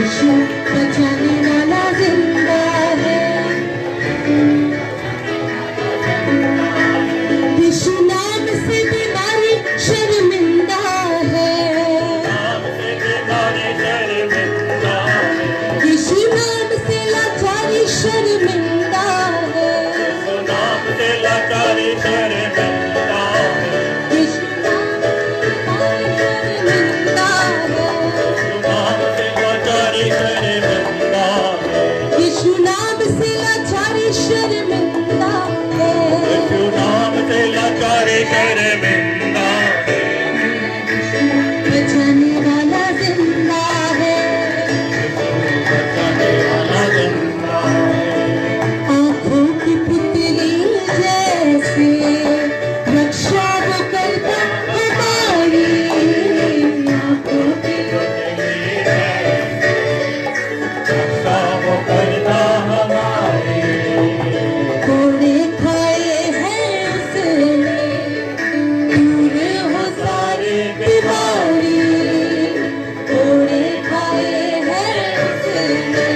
यीशु बचाने वाला जिंदा है। यीशु नाम से बीमारी शर्मिंदा है। यीशु नाम से लाचारी शर्मिंदा है। यीशु नाम से लाचारी शर्मिंदा है। यीशु नाम से लाचारी शर्मिंदा है। यीशु नाम से लाचारी शर्मिंदा है। यीशु नाम से लाचारी शर्मिंदा है। बचाने वाला जिंदा है। बचाने वाला जिंदा है। आँखों की पुतली जैसे रक्षा वो करता हमारी। आँखों की पुतली जैसे रक्षा वो करता हमारी। कोड़े खाए हैं उसने, दूर हो सारी बीमारी। कोड़े खाए हैं उसने,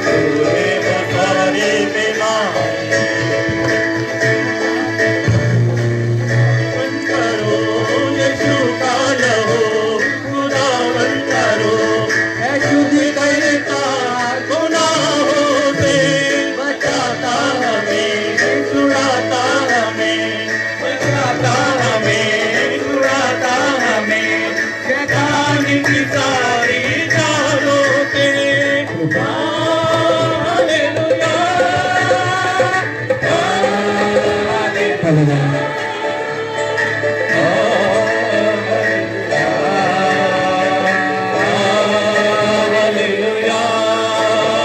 दूर हो सारी बीमारी। करो यीशु का लहू खुदावन करो, है शुद्ध करता गुनाहों से। बचाता हमें, छुड़ाता हमें, बचाता हमें, छुड़ाता हमें शैतान की सारी चालों से।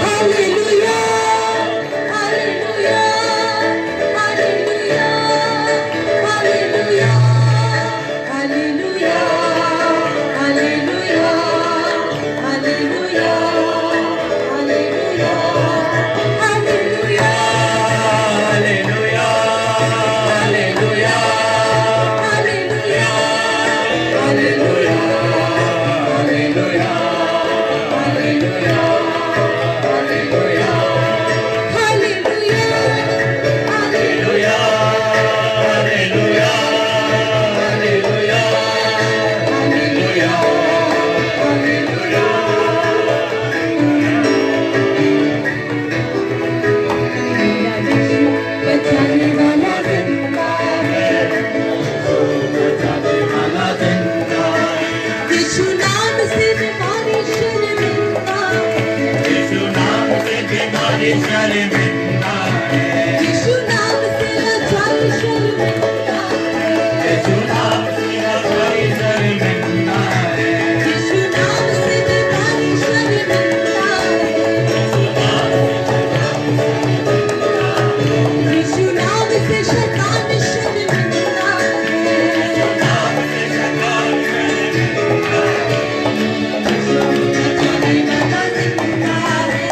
Hallelujah, hallelujah. बचाने वाला जिंदा है। बचाने वाला जिंदा है। यीशु नाम से बीमारी शर्मिंदा है। यीशु नाम से बीमारी शर्मिंदा है। यीशु नाम से लाचारी शर्मिंदा है। यीशु नाम से लाचारी शर्मिंदा है। यीशु नाम से बीमारी शर्मिंदा है। यीशु नाम से शैतान शर्मिंदा है। यीशु नाम से शैतान शर्मिंदा है। यीशु बचाने वाला जिंदा है।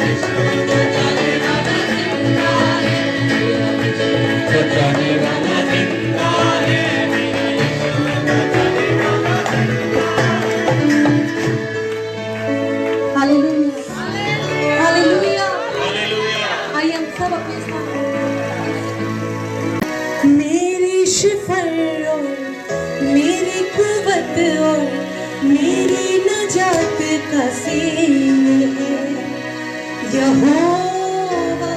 यीशु बचाने वाला जिंदा है। बचाने वाला जिंदा है। यीशु बचाने वाला जिंदा है। Hallelujah, hallelujah, hallelujah. आइए हम सब अपने स्थान पर। मेरी शिफा और मेरी कुव्वत और मेरी नजात का सीन है यहोवा,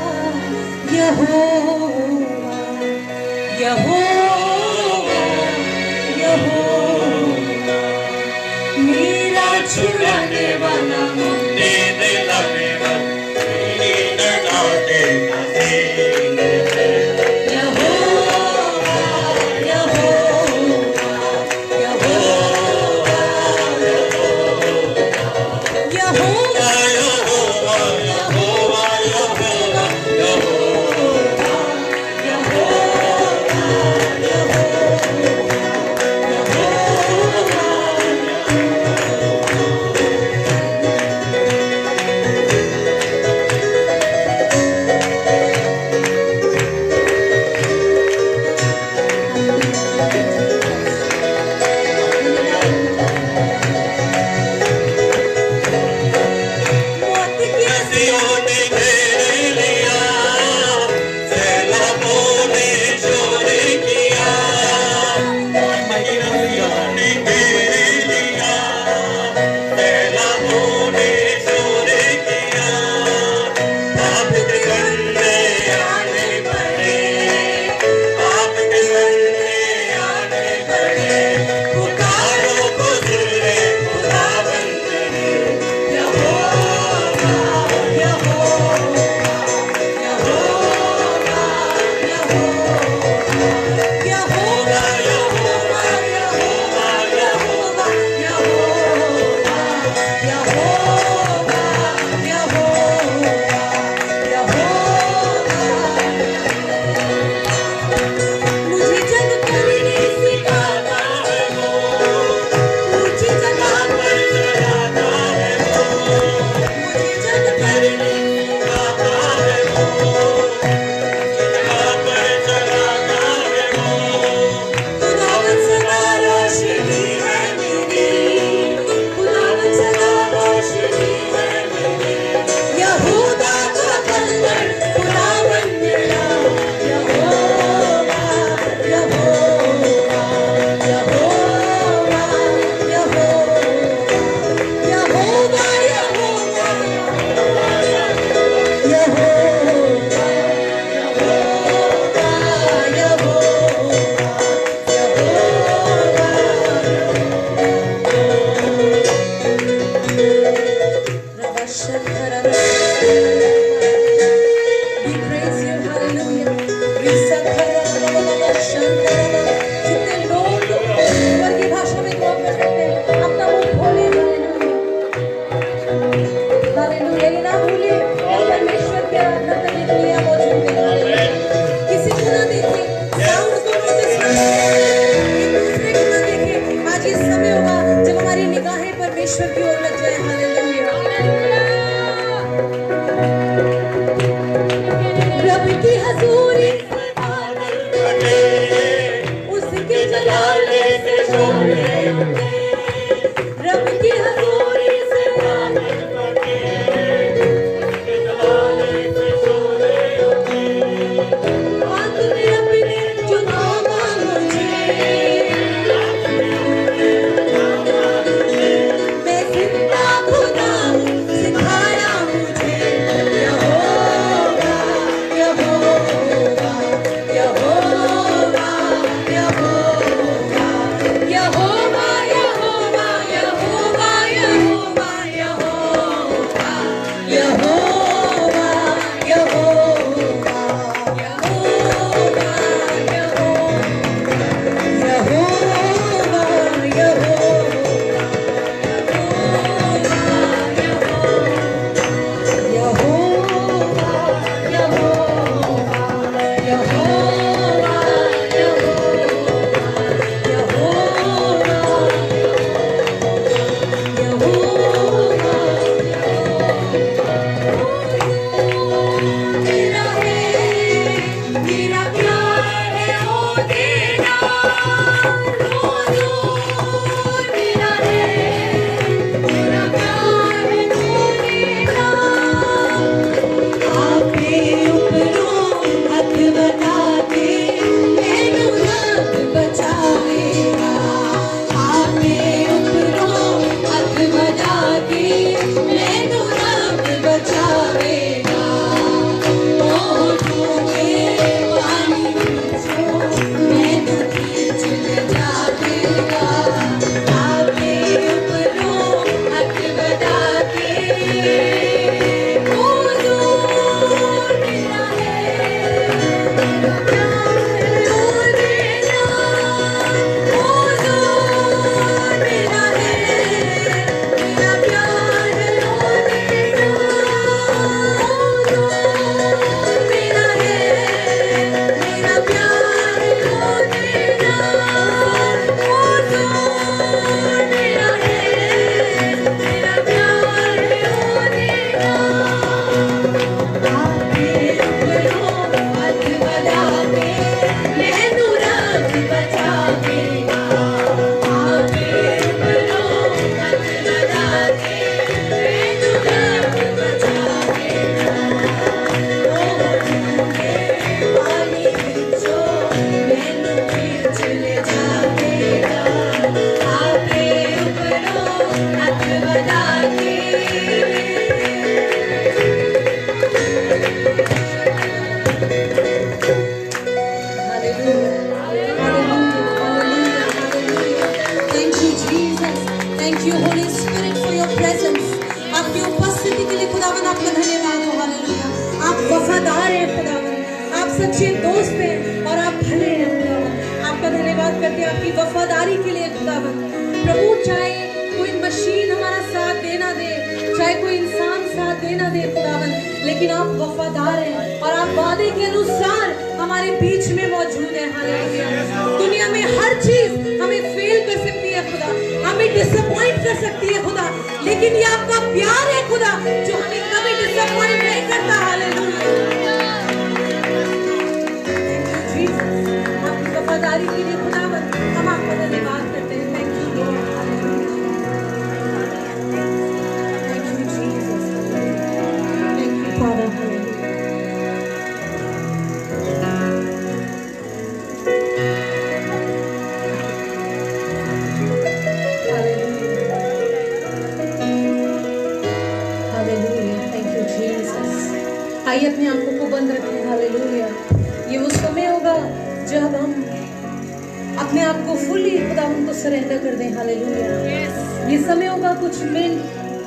यहोवा, यहोवा, यहोवा। मेरा छुड़ाने वाला, मुक्ति दिलाने वाला, मेरी नजात का सीन है यहोवा, यहोवा, यहोवा, यहोवा, यहोवा, यहोवा, यहोवा।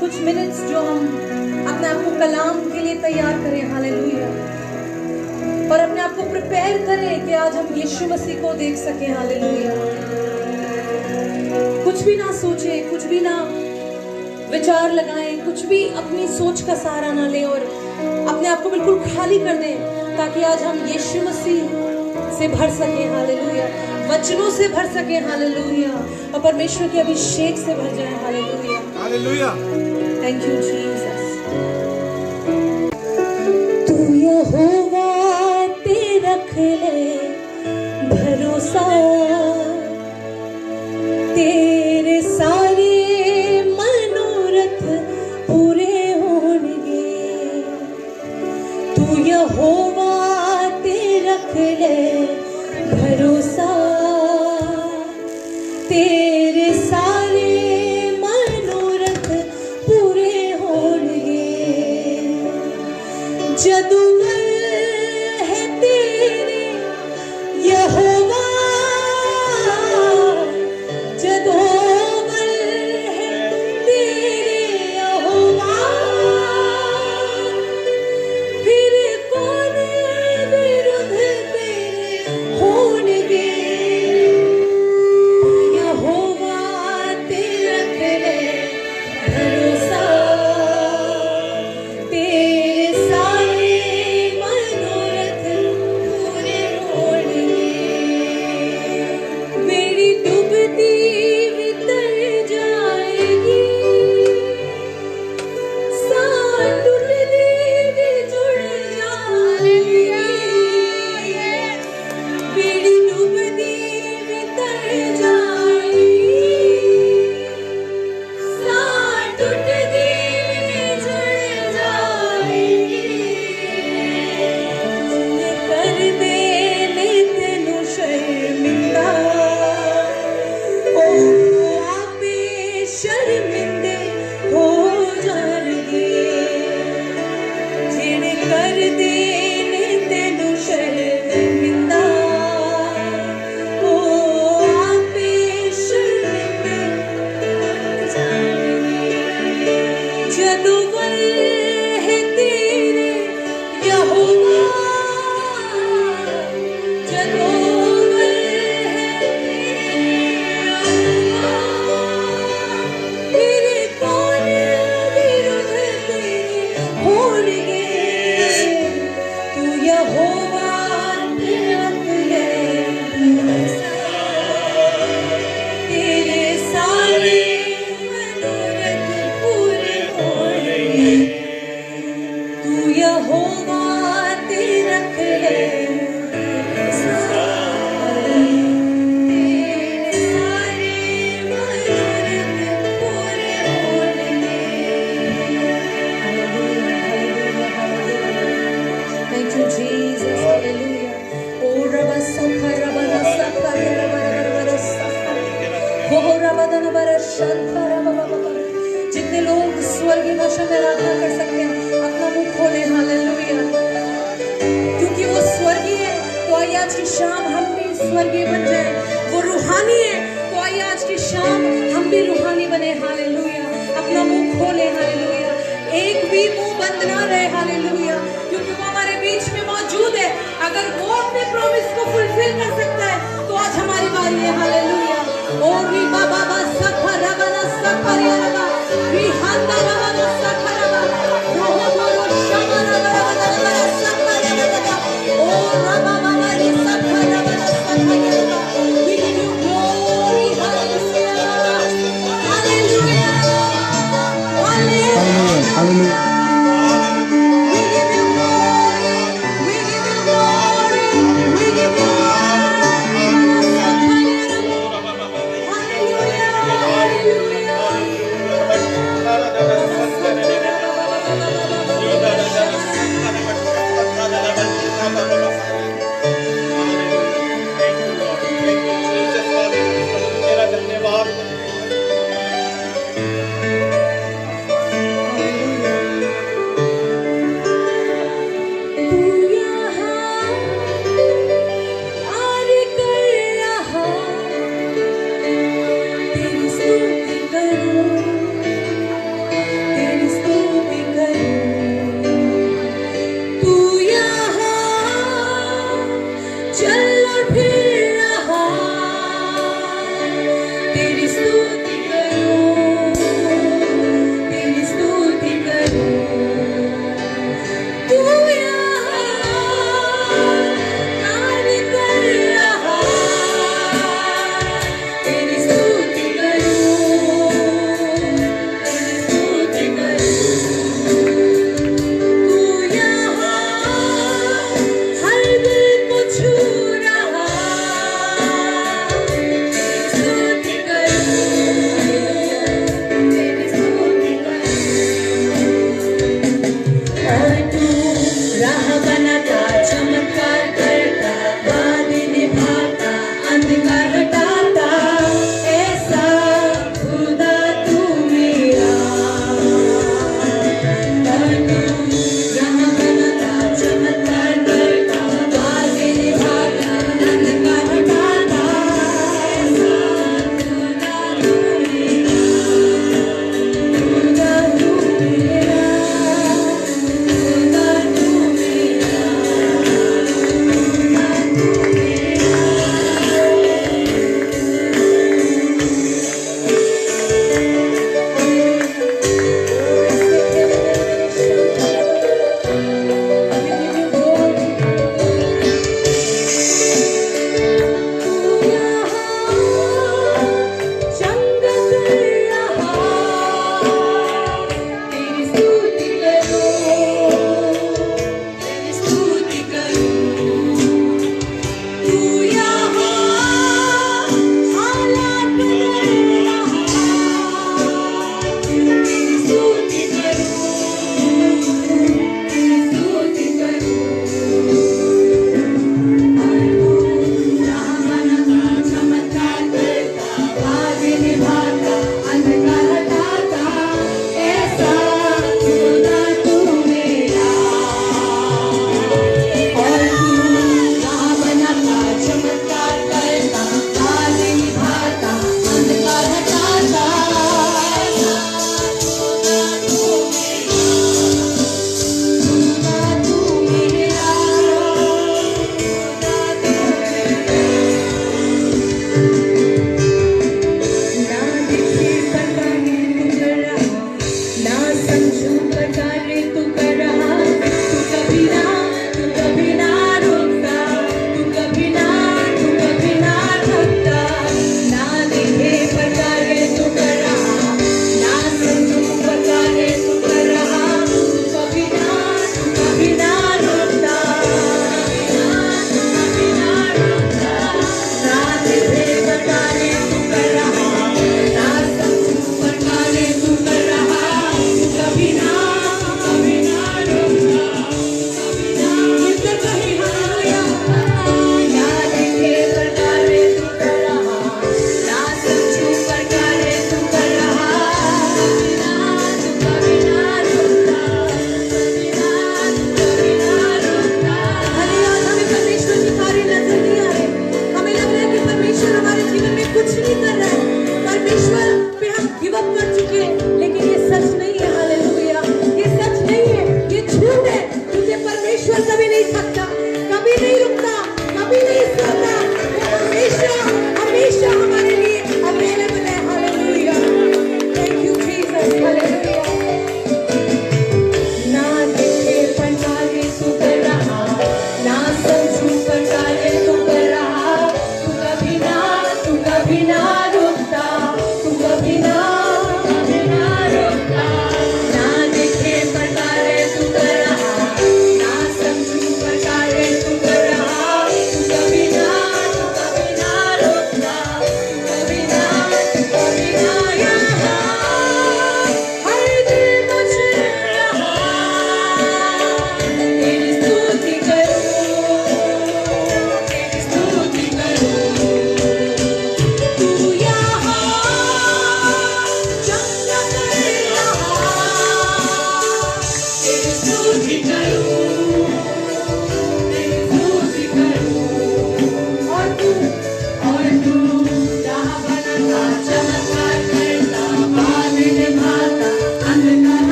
कुछ मिनट्स जो हम कलाम के लिए तैयार करें। हालेलुया। और अपने आप को प्रिपेयर करें कि आज हम यीशु मसीह को देख सकें। हालेलुया। कुछ भी ना सोचें, कुछ भी ना विचार लगाएं, कुछ भी अपनी सोच का सहारा ना लें और अपने आप को बिल्कुल खाली कर दें, ताकि आज हम यीशु मसीह से भर सकें। हालेलुया। वचनों से भर सकें। हालेलुया। और परमेश्वर के अभिषेक से भर जाएं। Hallelujah. Hallelujah. Thank you Jesus. तू यहोवा ते रख ले भरोसा, तेरे सारे मनोरथ पूरे होंगे। तू यहोवा ते रख ले भरोसा, तेरे सारे मनोरथ पूरे होंगे। जदूवर है तेरे यहोवा, जदूवर है तेरे यहोवा, फिर कौन विरुद्ध तेरे होंगे। यहोवा तेरे तेरे भरोसा, तेरे सारे मनोरथ पूरे होंगे। मेरी डूबती भी तर जाएगी, सांस टूटती भी जुड़ जाएगी। मेरी डूबती भी तर जाएगी, सांस टूटती भी जुड़ जाएगी। कर देने तेनू शर्मिंदा, ओ आपे शर्मिंदे हो जाणगे। जेड़े कर देने तेनू शर्मिंदा, ओ आपे शर्मिंदे हो जाणगे। जदूवर है तेरे यहोवा, जदूवर है तेरे यहोवा, फिर कौन विरुद्ध तेरे होंगे। तू यहोवा रख ले भरोसा, तेरे सारे मनोरथ पूरे होंगे। तू यहोवा रख ले भरोसा, तेरे सारे मनोरथ पूरे होंगे। Thank you, Jesus. Hallelujah. Oh, Rabba Sakha, Rabba Sakha, Rabba Rabba Sakha. Oh, Rabba Dana Shanta, Rabba Baba. जितने लोग स्वर्गीय भाषा में आराधना कर सकते हैं, अपना मुंह खोले। हालेलुया। क्योंकि वो स्वर्गीय है, तो आइए आज की शाम हम भी स्वर्गीय बन जाए। वो रूहानी है, तो आइए आज की शाम हम भी रूहानी बने। हालेलुया। अपना मुंह खोले। हालेलुया। एक भी मुंह बंद ना रहे। हालेलुया। क्योंकि वो हमारे बीच में मौजूद है। अगर वो अपने प्रॉमिस को फुलफिल कर सकता है, तो आज हमारी बारी है। हालेलुया। ओ री बाबा बा सखा रबा ना सखा रे रबा, री हंदा रबा ना सखा रबा, रोहो बोलो शमा रबा रबा रबा सखा रे रबा। ओ रबा बाबा री सखा रबा ना सखा रे रबा। We give you glory. Hallelujah. Hallelujah. Hallelujah. Hallelujah. We give you glory. We give you glory. We give you glory. Hallelujah. Hallelujah.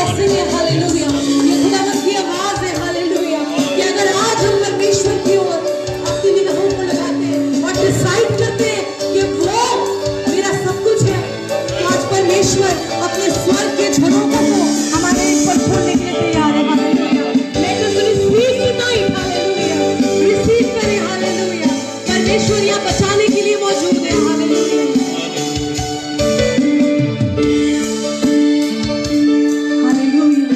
Blessing है, हालेलुया। ये खुदावंद की आवाज है, हालेलुया, कि अगर आज हम परमेश्वर की ओर अपनी निगाहों को लगाते हैं और डिसाइड करते हैं कि वो मेरा सब कुछ है, तो आज परमेश्वर अपने स्वर्ग के झरोखों को हमारे ऊपर छोड़ने के लिए तैयार है, hallelujah. Let us receive tonight, hallelujah, receive करें, हालेलुया। परमेश्वर यहाँ बचाने के लिए मौजूद है, हालेलुया। हालेलुया।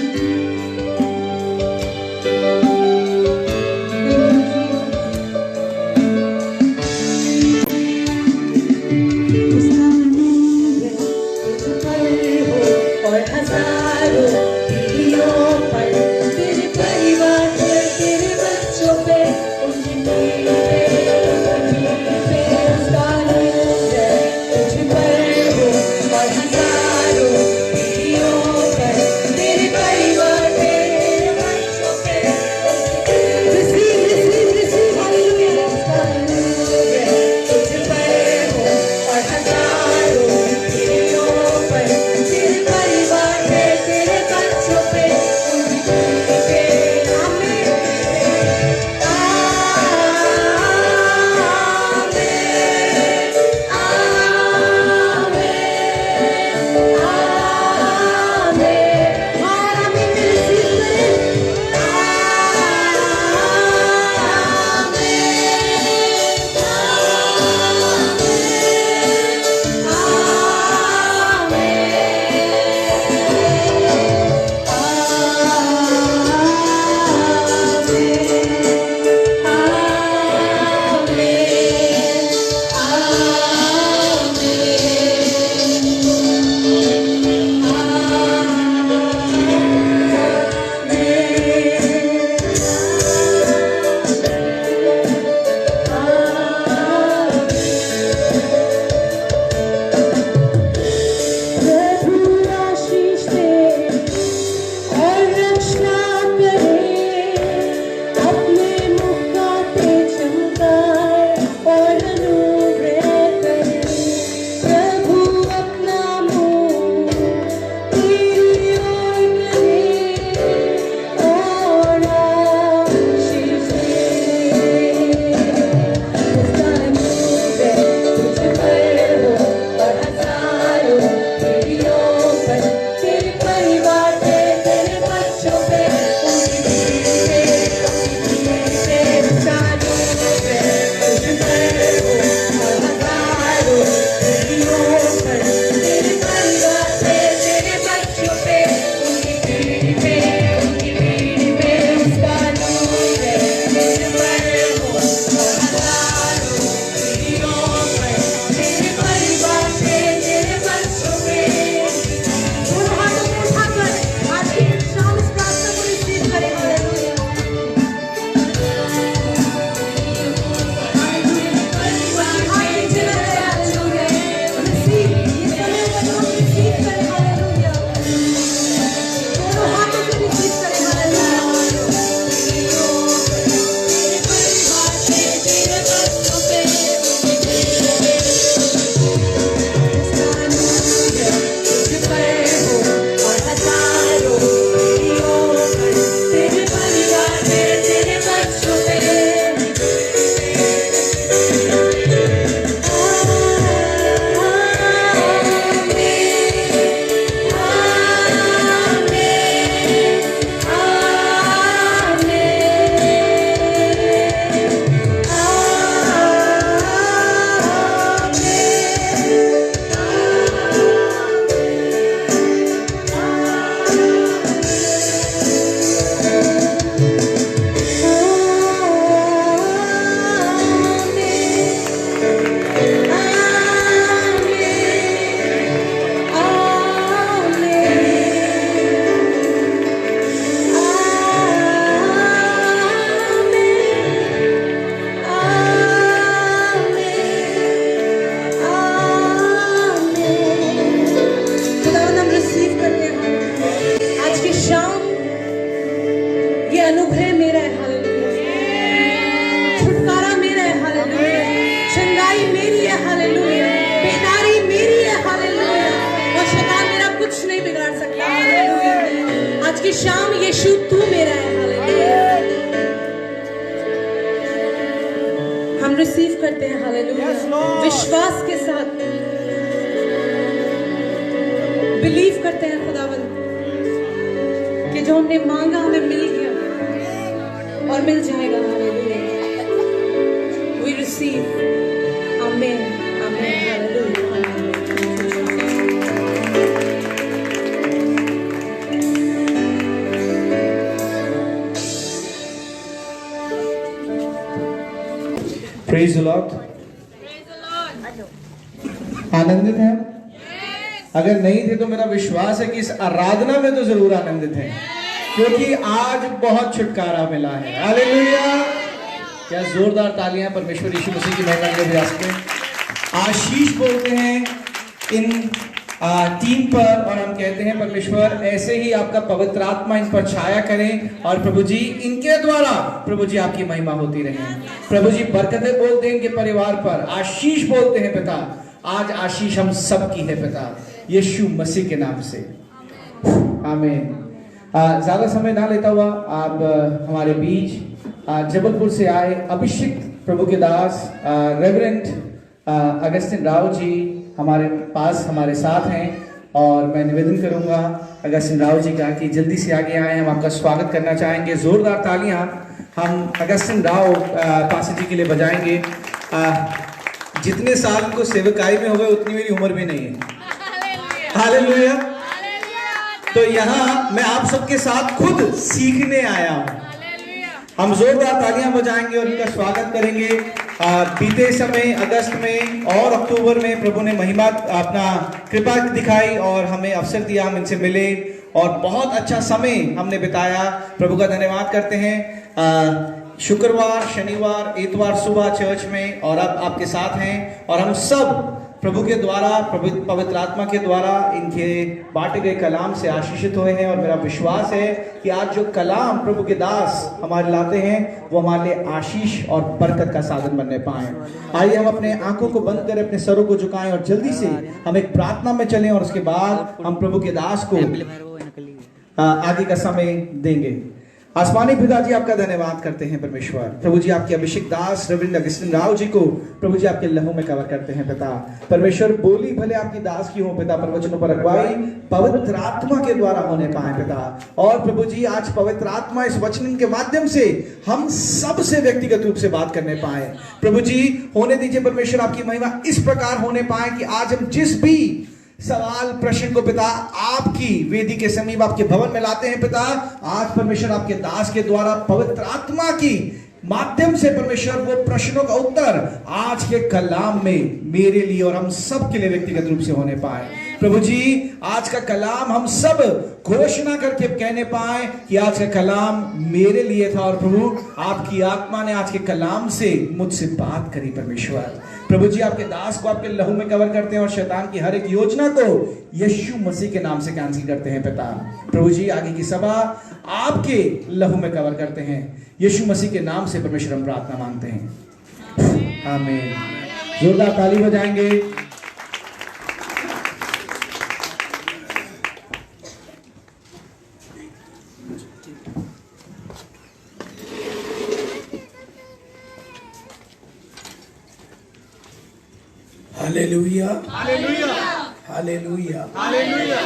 विश्वास के साथ बिलीव करते हैं खुदावंद कि जो हमने मांगा हमें मिल गया और मिल जाएगा। We receive. Amen. Amen. Hallelujah. Praise the Lord. आनंदित हैं? अगर नहीं थे तो मेरा विश्वास है कि इस आराधना में तो जरूर आनंदित हैं, क्योंकि आज बहुत छुटकारा मिला है। हालेलुया! क्या जोरदार तालियां परमेश्वर यीशु मसीह की महिमा के लिए पे आशीष बोलते हैं इन टीम पर, और हम कहते हैं परमेश्वर ऐसे ही आपका पवित्र आत्मा इन पर छाया करें और प्रभु जी इनके द्वारा प्रभु जी आपकी महिमा होती रहे। प्रभु जी बरकतें बोलते हैं इनके परिवार पर, आशीष बोलते हैं पिता। आज आशीष हम सब की है पिता, यीशु मसीह के नाम से। आमीन। ज्यादा समय ना लेता हुआ आप हमारे बीच जबलपुर से आए अभिषेक प्रभु के दास रेवरेंड अगस्तिन राव जी हमारे पास हमारे साथ हैं, और मैं निवेदन करूंगा अगस्तिन राव जी का कि जल्दी से आगे आए। हम आपका स्वागत करना चाहेंगे। जोरदार तालियां हम अगस्तिन राव पासे जी के लिए बजाएंगे। जितने साल उनको सेवकाई में हो गए उतनी मेरी उम्र भी नहीं है। हालेलुया! तो यहाँ मैं आप सबके साथ खुद सीखने आया हूँ। हम जोरदार तालियां बजाएंगे और इनका स्वागत करेंगे। बीते समय अगस्त में और अक्टूबर में प्रभु ने महिमा अपना कृपा दिखाई और हमें अवसर दिया, हम इनसे मिले और बहुत अच्छा समय हमने बिताया। प्रभु का धन्यवाद करते हैं। शुक्रवार, शनिवार, इतवार सुबह चर्च में और अब आपके साथ हैं, और हम सब प्रभु के द्वारा पवित्र आत्मा के द्वारा इनके बांटे गए कलाम से आशीषित हुए हैं। और मेरा विश्वास है कि आज जो कलाम प्रभु के दास हमारे लाते हैं वो हमारे लिए आशीष और बरकत का साधन बनने पाए। आइए हम अपने आंखों को बंद करें, अपने सरों को झुकाएं और जल्दी से हम एक प्रार्थना में चलें, और उसके बाद हम प्रभु के दास को आगे का समय देंगे। आसमानी पिता जी आपका धन्यवाद करते हैं परमेश्वर। प्रभु जी आपके अभिषेक दास रेवरेंड अगस्तिन राव जी को प्रभु जी आपके लहू में कवर करते हैं पिता। परमेश्वर बोली भले आपकी दास की हो पिता, पर वचनों पर अगुवाई पवित्र आत्मा के द्वारा होने पाए पिता। और प्रभु जी आज पवित्र आत्मा इस वचन के माध्यम से हम सब से व्यक्तिगत रूप से बात करने पाए। प्रभु जी होने दीजिए परमेश्वर आपकी महिमा इस प्रकार होने पाए कि आज हम जिस भी सवाल प्रश्न को पिता आपकी वेदी के समीप आपके भवन में लाते हैं पिता, आज परमेश्वर आपके दास के द्वारा पवित्र आत्मा की माध्यम से परमेश्वर वो प्रश्नों का उत्तर आज के कलाम में मेरे लिए और हम सब के लिए व्यक्तिगत रूप से होने पाए। प्रभु जी आज का कलाम हम सब घोषणा करके कहने पाए कि आज का कलाम मेरे लिए था, और प्रभु आपकी आत्मा ने आज के कलाम से मुझसे बात करी परमेश्वर। प्रभु जी आपके दास को आपके लहू में कवर करते हैं और शैतान की हर एक योजना को यीशु मसीह के नाम से कैंसिल करते हैं पिता। प्रभु जी आगे की सभा आपके लहू में कवर करते हैं, यीशु मसीह के नाम से परमेश्वर हम प्रार्थना मांगते हैं। आमीन। जोरदार ताली बजाएंगे। Hallelujah, hallelujah, hallelujah, hallelujah.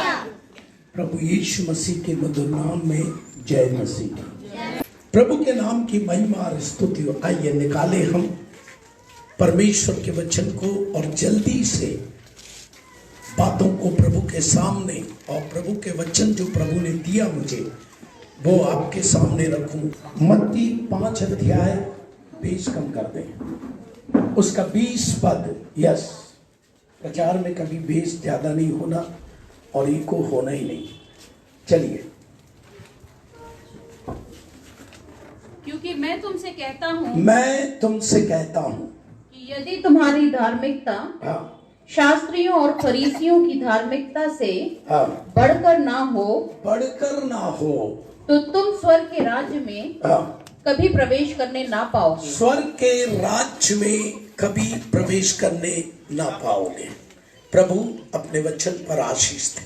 प्रभु यीशु मसीह के मधुर नाम में जय मसीह। प्रभु के नाम की महिमा और स्तुति हो। आइए निकाले हम परमेश्वर के वचन को और जल्दी से बातों को प्रभु के सामने, और प्रभु के वचन जो प्रभु ने दिया मुझे वो आपके सामने रखूं। मत्ती 5 अध्याय 20 कम कर दें, उसका 20 पद। यस, प्रचार में कभी बेस ज्यादा नहीं होना और इको होना ही नहीं। चलिए। क्योंकि मैं तुमसे कहता हूँ कि यदि तुम्हारी धार्मिकता शास्त्रियों और फरीसियों की धार्मिकता से बढ़कर ना हो तो तुम स्वर्ग के राज्य में कभी प्रवेश करने ना पाओगे। स्वर्ग के राज्य में कभी प्रवेश करने ना पाओगे। प्रभु अपने वचन पर आशीष दे।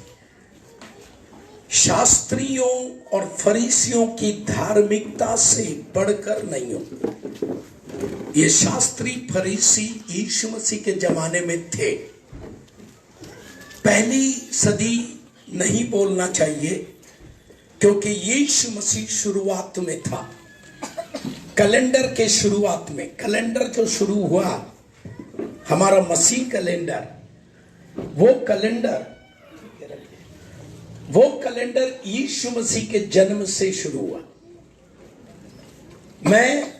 शास्त्रियों और फरीसियों की धार्मिकता से बढ़कर नहीं हो। ये शास्त्री फरीसी यीशु मसीह के जमाने में थे। पहली सदी नहीं बोलना चाहिए, क्योंकि यीशु मसीह शुरुआत में था, कैलेंडर के शुरुआत में। कैलेंडर जो शुरू हुआ हमारा मसीह कैलेंडर, वो कैलेंडर यीशु मसीह के जन्म से शुरू हुआ। मैं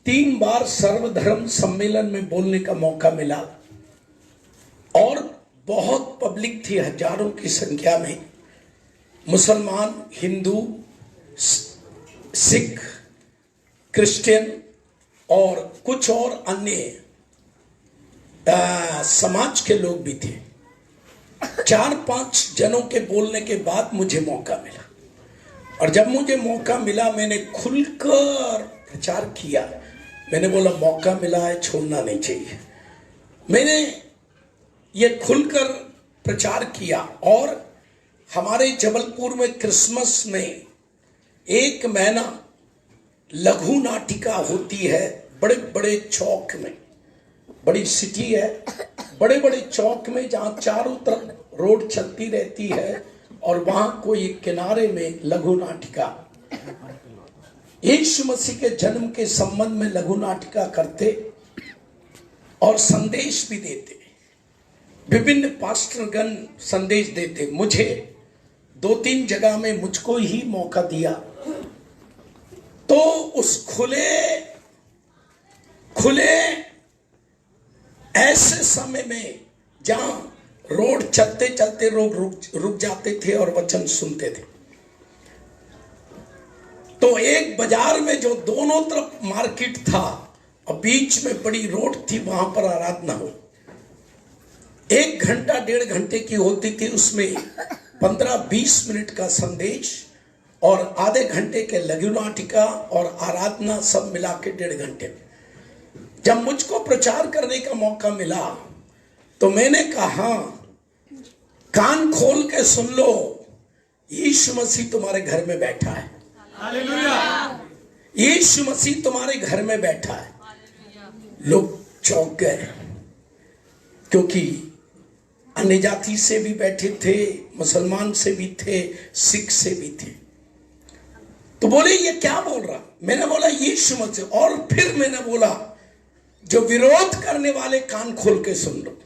3 बार सर्वधर्म सम्मेलन में बोलने का मौका मिला और बहुत पब्लिक थी, हजारों की संख्या में। मुसलमान, हिंदू, सिख, क्रिश्चियन और कुछ और अन्य समाज के लोग भी थे। 4-5 जनों के बोलने के बाद मुझे मौका मिला, और जब मुझे मौका मिला मैंने खुलकर प्रचार किया। मैंने बोला मौका मिला है, छोड़ना नहीं चाहिए। मैंने ये खुलकर प्रचार किया। और हमारे जबलपुर में क्रिसमस में 1 महीना लघु नाटिका होती है, बड़े बड़े चौक में। बड़ी सिटी है, बड़े बड़े चौक में, जहां चारों तरफ रोड चलती रहती है और वहां कोई किनारे में लघु नाटिका, यीशु मसीह के जन्म के संबंध में लघु नाटिका करते और संदेश भी देते। विभिन्न पास्टरगण संदेश देते। मुझे 2-3 जगह में मुझको ही मौका दिया। तो उस खुले ऐसे समय में जहां रोड चलते चलते लोग रुक जाते थे और वचन सुनते थे, तो एक बाजार में जो दोनों तरफ मार्केट था और बीच में बड़ी रोड थी, वहां पर आराधना हुई। 1 घंटा 1.5 घंटे की होती थी, उसमें 15-20 मिनट का संदेश और आधे घंटे के लघु नाटिका और आराधना, सब मिला के 1.5 घंटे। जब मुझको प्रचार करने का मौका मिला तो मैंने कहा, कान खोल के सुन लो, यीशु मसीह तुम्हारे घर में बैठा है। हालेलुया। यीशु मसीह तुम्हारे घर में बैठा है। लोग चौंक गए, क्योंकि अन्य जाति से भी बैठे थे, मुसलमान से भी थे, सिख से भी थे। तो बोले ये क्या बोल रहा? मैंने बोला यीशु मसीह। और फिर मैंने बोला जो विरोध करने वाले कान खोल के सुन लो,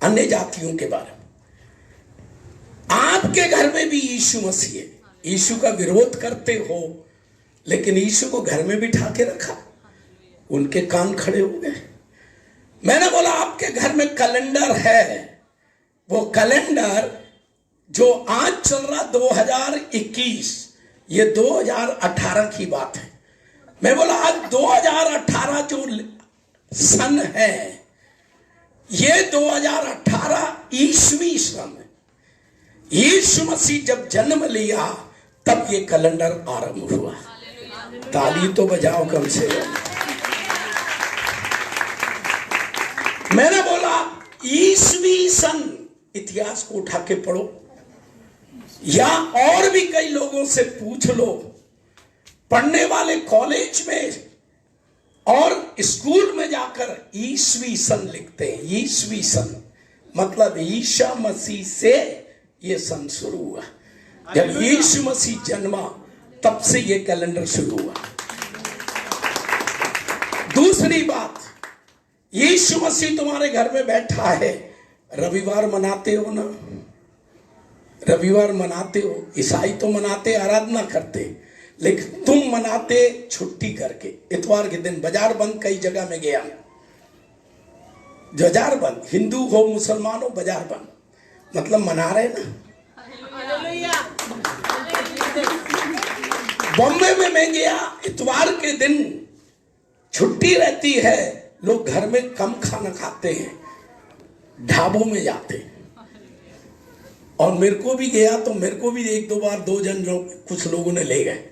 अन्य जातियों के बारे में। आपके घर में भी यीशु मसीह है, यीशु का विरोध करते हो, लेकिन यीशु को घर में बिठा के रखा। उनके कान खड़े हो गए। मैंने बोला आपके घर में कैलेंडर है, वो कैलेंडर जो आज चल रहा 2021, ये 2018 की बात है। मैं बोला आज 2018 जो सन है, ये 2018 ईस्वी सन है। यीशु मसीह जब जन्म लिया तब ये कैलेंडर आरंभ हुआ। ताली तो बजाओ कम से कम। मैंने बोला ईस्वी सन, इतिहास को उठा के पढ़ो, या और भी कई लोगों से पूछ लो। पढ़ने वाले कॉलेज में और स्कूल में जाकर ईस्वी सन लिखते हैं। ईस्वी सन मतलब ईसा मसीह से ये सन शुरू हुआ। जब यीशु मसीह जन्मा तब से ये कैलेंडर शुरू हुआ। दूसरी बात, यीशु मसीह तुम्हारे घर में बैठा है। रविवार मनाते हो ना? रविवार मनाते हो। ईसाई तो मनाते, आराधना करते, लेकिन तुम मनाते छुट्टी करके। इतवार के दिन बाजार बंद, कई जगह में गया, बाजार बंद, हिंदू हो मुसलमान हो, बाजार बंद, मतलब मना रहे ना। बॉम्बे में मैं गया, इतवार के दिन छुट्टी रहती है, लोग घर में कम खाना खाते हैं, ढाबों में जाते हैं। और मेरे को भी गया तो मेरे को भी 1-2 बार 2 जन कुछ लोगों ने ले गए।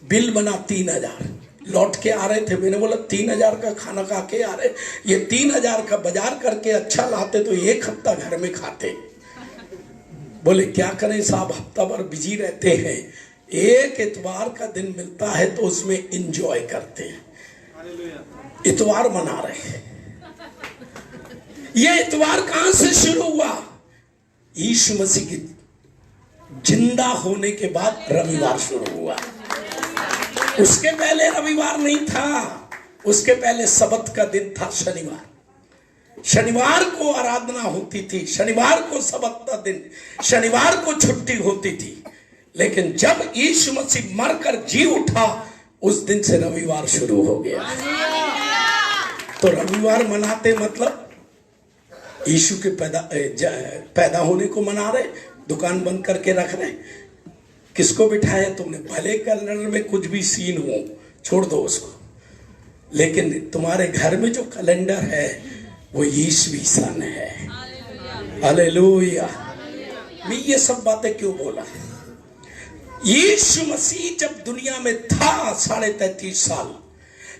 बिल बना 3000। लौट के आ रहे थे, मैंने बोला 3000 का खाना खा के आ रहे, ये 3000 का बाजार करके अच्छा लाते तो 1 हफ्ता घर में खाते। बोले क्या करें साहब, हफ्ता भर बिजी रहते हैं, एक इतवार का दिन मिलता है तो उसमें एंजॉय करते हैं। इतवार मना रहे। ये इतवार कहां से शुरू हुआ? यीशु मसीह की जिंदा होने के बाद रविवार शुरू हुआ। उसके पहले रविवार नहीं था, उसके पहले सबत का दिन था शनिवार। शनिवार को आराधना होती थी, शनिवार को सबत का दिन, शनिवार को छुट्टी होती थी। लेकिन जब यीशु मसीह मरकर जी उठा, उस दिन से रविवार शुरू हो गया। तो रविवार मनाते मतलब यीशु के पैदा होने को मना रहे, दुकान बंद करके रख रहे। किसको बिठाया तुमने? भले कैलेंडर में कुछ भी सीन हो, छोड़ दो उसको, लेकिन तुम्हारे घर में जो कैलेंडर है वो यीशु सन है। हालेलुया। मैं ये सब बातें क्यों बोला? यीशु मसीह जब दुनिया में था 33.5 साल,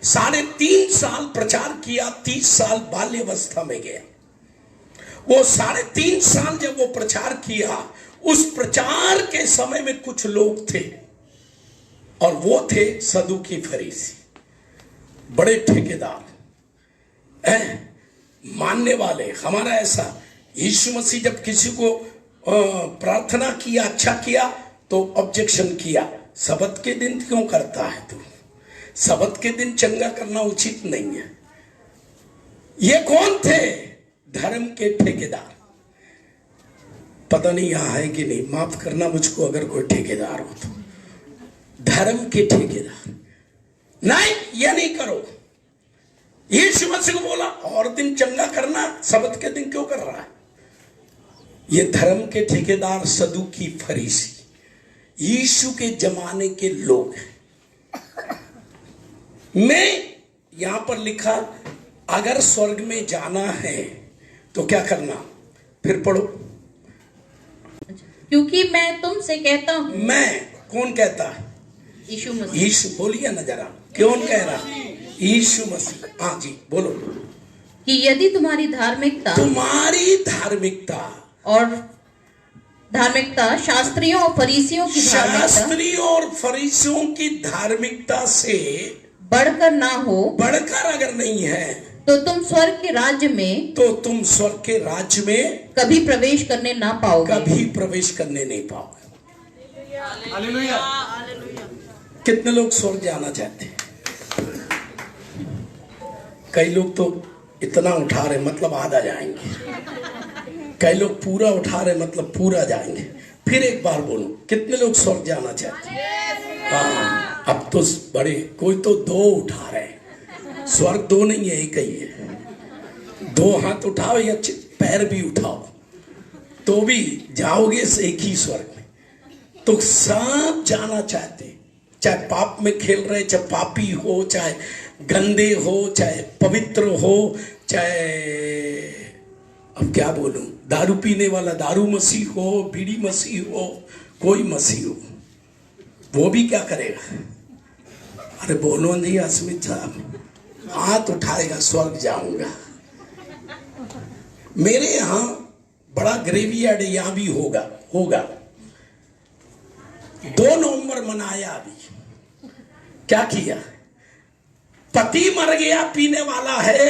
3.5 साल प्रचार किया, 30 साल बाल्यावस्था में गया। वो 3.5 साल जब वो प्रचार किया, उस प्रचार के समय में कुछ लोग थे और वो थे सदूकी फरीसी, बड़े ठेकेदार मानने वाले। हमारा ऐसा, यीशु मसीह जब किसी को प्रार्थना किया, अच्छा किया, तो ऑब्जेक्शन किया, सबत के दिन क्यों करता है तू? सबत के दिन चंगा करना उचित नहीं है। ये कौन थे? धर्म के ठेकेदार। पता नहीं यहां है कि नहीं, माफ करना मुझको अगर कोई ठेकेदार हो तो। धर्म के ठेकेदार, नहीं ये नहीं करो। यीशु मसीह को बोला और दिन चंगा करना, सबत के दिन क्यों कर रहा है? ये धर्म के ठेकेदार सदूकी फरीसी यीशु के जमाने के लोग हैं। मैं यहां पर लिखा, अगर स्वर्ग में जाना है तो क्या करना? फिर पढ़ो। क्योंकि मैं तुमसे कहता हूं। मैं, कौन कहता है? यीशु मसीह। यीशु बोलिए ना जरा, कौन कह रहा? यीशु मसीह। हाँ जी बोलो। कि यदि तुम्हारी धार्मिकता और धार्मिकता शास्त्रियों और फरीसियों की धार्मिकता से बढ़कर ना हो, बढ़कर अगर नहीं है, तो तुम स्वर्ग के राज्य में कभी प्रवेश करने ना पाओगे। कभी प्रवेश करने नहीं पाओगे। हालेलुया। कितने लोग स्वर्ग जाना चाहते हैं? कई लोग तो इतना उठा रहे मतलब आधा जाएंगे, कई लोग पूरा उठा रहे मतलब पूरा जाएंगे। फिर एक बार बोलो, कितने लोग स्वर्ग जाना चाहते हैं? हाँ, अब तो बड़े, कोई तो 2 उठा रहे हैं। स्वर्ग 2 नहीं है, एक ही है। 2 हाथ उठाओ या पैर भी उठाओ तो भी जाओगे एक ही स्वर्ग में। तो सब जाना चाहते, चाहे पाप में खेल रहे, चाहे पापी हो, चाहे गंदे हो, चाहे पवित्र हो, चाहे अब क्या बोलूं, दारू पीने वाला दारू मसीह हो, बीड़ी मसीह हो, कोई मसीह हो, वो भी क्या करेगा? अरे बोलो नहीं अस्मित साहब, हाथ उठाएगा, स्वर्ग जाऊंगा। मेरे यहां बड़ा ग्रेवियार्ड यहां भी होगा 2 नवंबर मनाया। अभी क्या किया? पति मर गया, पीने वाला है,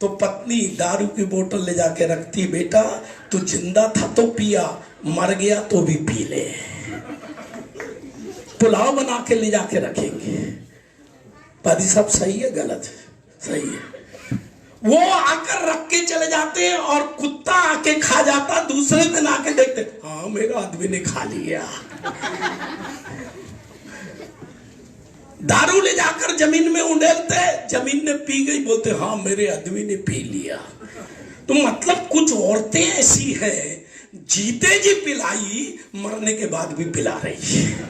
तो पत्नी दारू की बोतल ले जाके रखती, बेटा तू जिंदा था तो पिया, मर गया तो भी पी ले। पुलाव बना के ले जाके रखेंगे। पादी साहब सही है गलत है? सही है। वो आकर रख के चले जाते हैं और कुत्ता आके खा जाता, दूसरे दिन आके देखते, हाँ मेरा आदमी ने खा लिया। दारू ले जाकर जमीन में उंडेलते, जमीन ने पी गई, बोलते हाँ मेरे आदमी ने पी लिया। तो मतलब कुछ औरतें ऐसी हैं, जीते जी पिलाई, मरने के बाद भी पिला रही है।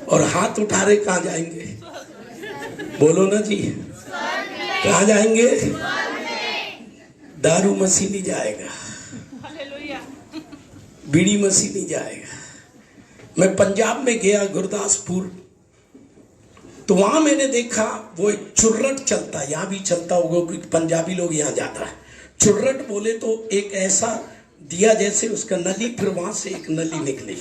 और हाथ उठा रहे, कहां जाएंगे? बोलो ना जी, कहां जाएंगे? दारू मसीह नहीं जाएगा, बीड़ी मसीह नहीं जाएगा। मैं पंजाब में गया, गुरदासपुर, तो वहां मैंने देखा वो एक चुर्रट चलता है, यहां भी चलता होगा क्योंकि पंजाबी लोग यहां जाता है। चुर्रट बोले तो एक ऐसा दिया जैसे उसका नली, फिर वहां से एक नली निकली,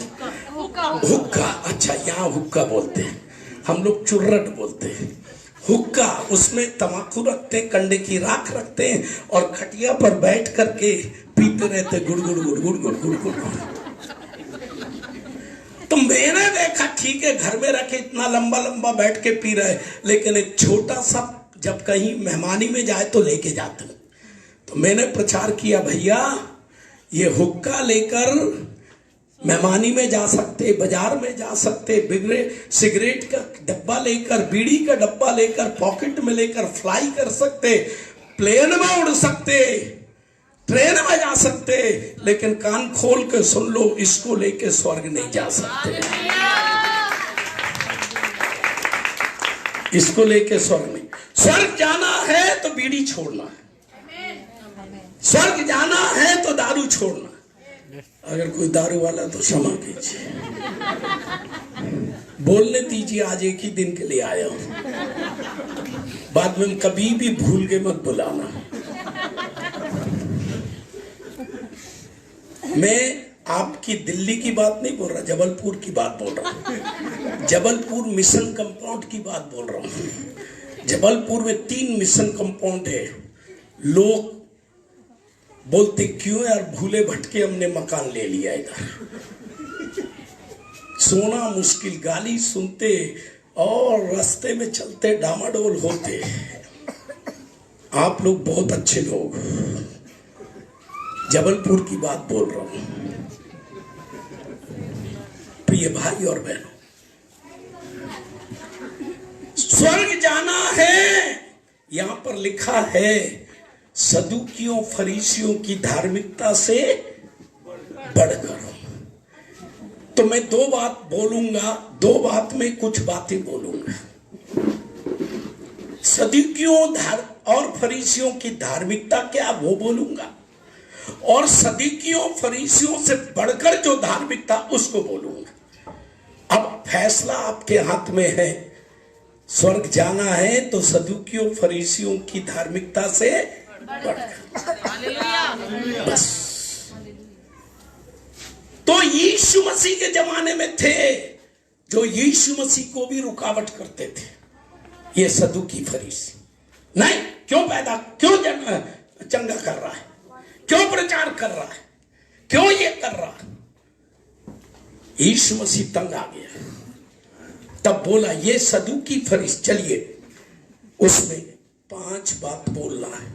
हुक्का। अच्छा, यहाँ हुक्का बोलते हैं, हम लोग चुर्रट बोलते हैं। हुक्का, उसमें तंबाकू रखते, कंडे की राख रखते हैं और खटिया पर बैठ करके पीते रहते गुड़ गुड़ गुड़ गुड़ गुड़ गुड़ गुड़। तो मैंने देखा ठीक है घर में रखे इतना लंबा लंबा बैठ के पी रहे, लेकिन एक छोटा सा जब कहीं मेहमानी में जाए तो लेके जाते। तो मैंने प्रचार किया, भैया ये हुक्का लेकर मेहमानी में जा सकते, बाजार में जा सकते, बिगड़े सिगरेट का डब्बा लेकर, बीड़ी का डब्बा लेकर, पॉकेट में लेकर फ्लाई कर सकते, प्लेन में उड़ सकते, ट्रेन में जा सकते, लेकिन कान खोल के सुन लो, इसको लेके स्वर्ग नहीं जा सकते। इसको लेके स्वर्ग नहीं। स्वर्ग जाना है तो बीड़ी छोड़ना है, स्वर्ग जाना है तो दारू छोड़ना। अगर कोई दारू वाला तो क्षमा कीजिए, बोलने दीजिए, आज एक ही दिन के लिए आया हूं, बाद में कभी भी भूल के मत बुलाना। मैं आपकी दिल्ली की बात नहीं बोल रहा, जबलपुर की बात बोल रहा हूं। जबलपुर मिशन कंपाउंड की बात बोल रहा हूं। जबलपुर में 3 मिशन कंपाउंड है। लोग बोलते क्यों यार, भूले भटके हमने मकान ले लिया इधर, सोना मुश्किल, गाली सुनते और रास्ते में चलते डामाडोल होते। आप लोग बहुत अच्छे लोग, जबलपुर की बात बोल रहा हूं। प्रिय भाई और बहनों, स्वर्ग जाना है, यहां पर लिखा है सदूकियों फरीसियों की धार्मिकता से बढ़कर। तो मैं 2 बात बोलूंगा, 2 बात में कुछ बातें बोलूंगा। सदूकियों और फरीसियों की धार्मिकता क्या वो बोलूंगा, और सदूकियों फरीसियों से बढ़कर जो धार्मिकता उसको बोलूंगा। अब फैसला आपके हाथ में है। स्वर्ग जाना है तो सदूकियों फरीसियों की धार्मिकता से बस। तो यीशु मसीह के जमाने में थे जो यीशु मसीह को भी रुकावट करते थे, ये सदूकी फरीसी। नहीं, क्यों चंगा कर रहा है, क्यों प्रचार कर रहा है, क्यों ये कर रहा है। यीशु मसीह तंग आ गया, तब बोला ये सदूकी फरीसी, चलिए उसमें 5 बात बोलना है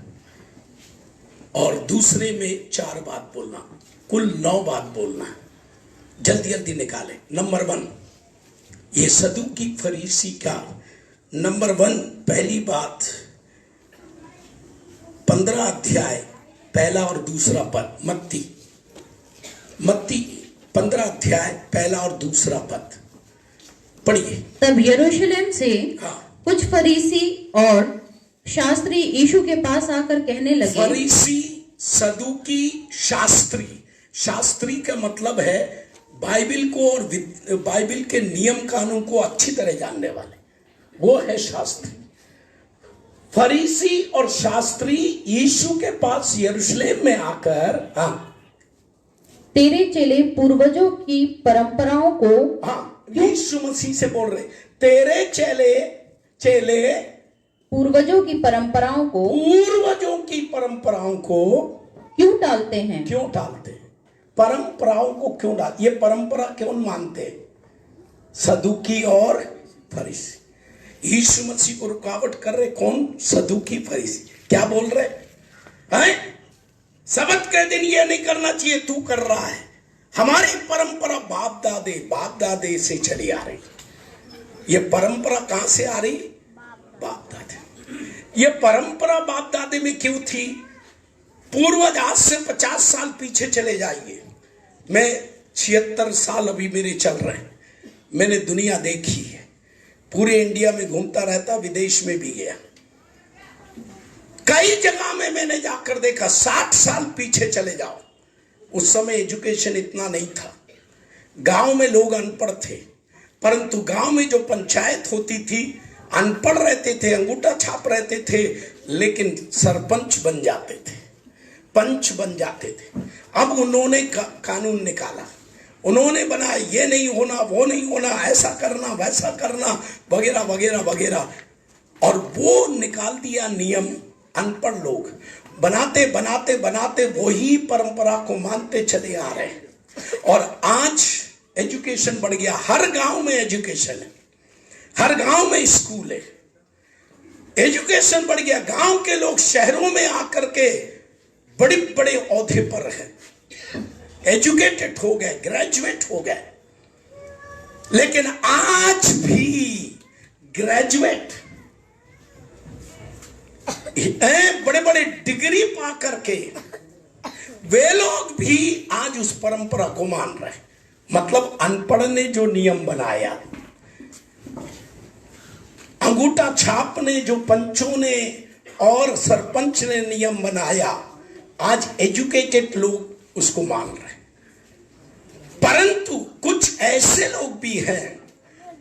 और दूसरे में 4 बात बोलना, कुल 9 बात बोलना है। जल्दी जल्दी निकाले। नंबर 1, ये सदूकी फरीसी का नंबर 1 पहली बात, 15 अध्याय पहला और दूसरा पद, मत्ती 15 अध्याय पहला और दूसरा पद पढ़िए। तब यरूशलेम से कुछ फरीसी और शास्त्री यीशु के पास आकर कहने लगे। फरीसी, सदूकी, शास्त्री। शास्त्री का मतलब है बाइबिल को और बाइबिल के नियम कानून को अच्छी तरह जानने वाले, वो है शास्त्री। फरीसी और शास्त्री यीशु के पास यरूशलेम में आकर, तेरे चेले पूर्वजों की परंपराओं को, यीशु मसीह से बोल रहे, तेरे चेले पूर्वजों की परंपराओं को क्यों टालते हैं? क्यों टालते हैं? परंपराओं को क्यों डाल, ये परंपरा क्यों मानते हैं? सदूकी और फरीसी यीशु मसीह को रुकावट कर रहे। कौन? सदूकी फरीसी। क्या बोल रहे हैं? सबत के दिन ये नहीं करना चाहिए, तू कर रहा है। हमारी परंपरा बाप दादे से चली आ रही। ये परंपरा कहां से आ रही? बाप दादे। ये परंपरा बाप दादे में क्यों थी? पूर्वज आज से 50 साल पीछे चले जाइए। मैं 76 साल अभी मेरे चल रहे हैं। मैंने दुनिया देखी है, पूरे इंडिया में घूमता रहता, विदेश में भी गया, कई जगह में मैंने जाकर देखा। 60 साल पीछे चले जाओ, उस समय एजुकेशन इतना नहीं था, गांव में लोग अनपढ़ थे, परंतु गांव में जो पंचायत होती थी अनपढ़ रहते थे, अंगूठा छाप रहते थे, लेकिन सरपंच बन जाते थे, पंच बन जाते थे। अब उन्होंने कानून निकाला, उन्होंने बनाया, ये नहीं होना, वो नहीं होना, ऐसा करना, वैसा करना, वगैरह वगैरह वगैरह। और वो निकाल दिया नियम। अनपढ़ लोग बनाते बनाते बनाते वही परंपरा को मानते चले आ रहे हैं। और आज एजुकेशन बढ़ गया, हर गांव में एजुकेशन है, हर गांव में स्कूल है, एजुकेशन बढ़ गया। गांव के लोग शहरों में आकर के बड़े बड़े औहदे पर हैं, एजुकेटेड हो गए, ग्रेजुएट हो गए। लेकिन आज भी ग्रेजुएट बड़े बड़े डिग्री पा करके वे लोग भी आज उस परंपरा को मान रहे हैं। मतलब अनपढ़ ने जो नियम बनाया, अंगूठा छाप ने, जो पंचों ने और सरपंच ने नियम बनाया, आज एजुकेटेड लोग उसको मान रहे हैं। परंतु कुछ ऐसे लोग भी हैं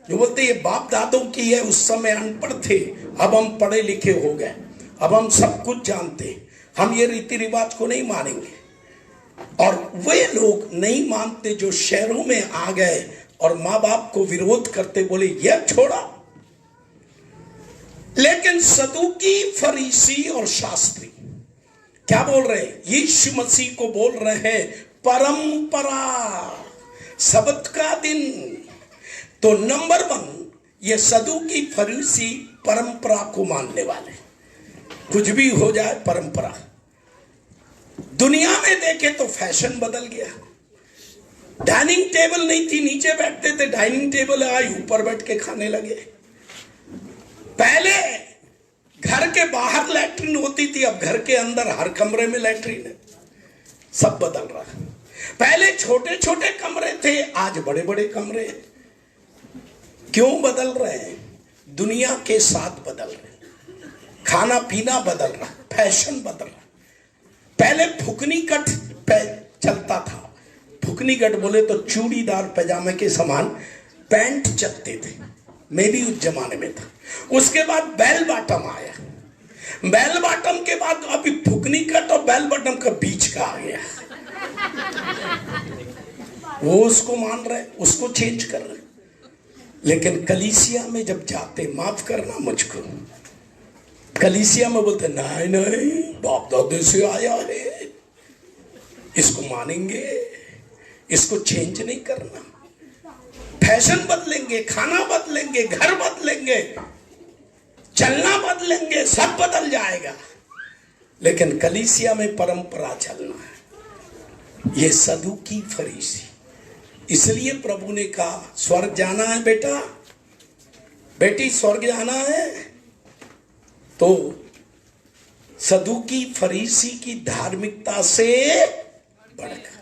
जो बोलते ये बाप दादों की है, उस समय अनपढ़ थे, अब हम पढ़े लिखे हो गए, अब हम सब कुछ जानते, हम ये रीति रिवाज को नहीं मानेंगे। और वे लोग नहीं मानते जो शहरों में आ गए और माँ बाप को विरोध करते, बोले ये छोड़ा। लेकिन सदूकी, फरीसी और शास्त्री क्या बोल रहे हैं? यीशु मसीह को बोल रहे हैं परंपरा, सब्त का दिन। तो नंबर 1 ये सदूकी फरीसी परंपरा को मानने वाले, कुछ भी हो जाए परंपरा। दुनिया में देखे तो फैशन बदल गया, डाइनिंग टेबल नहीं थी, नीचे बैठते थे, डाइनिंग टेबल आई, ऊपर बैठ के खाने लगे। पहले घर के बाहर लैट्रिन होती थी, अब घर के अंदर हर कमरे में लैट्रिन है। सब बदल रहा है। पहले छोटे छोटे कमरे थे, आज बड़े बड़े कमरे हैं। क्यों बदल रहे हैं? दुनिया के साथ बदल रहे हैं, खाना पीना बदल रहा, फैशन बदल रहा। पहले फुकनी कट चलता था। फुकनी कट बोले तो चूड़ीदार पैजामे के समान पैंट चलते थे, मैं भी उस जमाने में था। उसके बाद बेल बॉटम आया, बेल बॉटम के बाद अभी फुकनी कट और बेल बॉटम का बीच का आ गया। वो उसको मान रहे, उसको चेंज कर रहे। लेकिन कलीसिया में जब जाते, माफ करना मुझको, कलीसिया में बोलते नहीं नहीं बाप दादे से आया है, इसको मानेंगे, इसको चेंज नहीं करना। फैशन बदलेंगे, खाना बदलेंगे, घर बदलेंगे, चलना बदलेंगे, सब बदल जाएगा। लेकिन कलीसिया में परंपरा चलना है। ये सदूकी फरीसी, इसलिए प्रभु ने कहा स्वर्ग जाना है बेटा, बेटी स्वर्ग जाना है, तो सदूकी फरीसी की धार्मिकता से बढ़कर,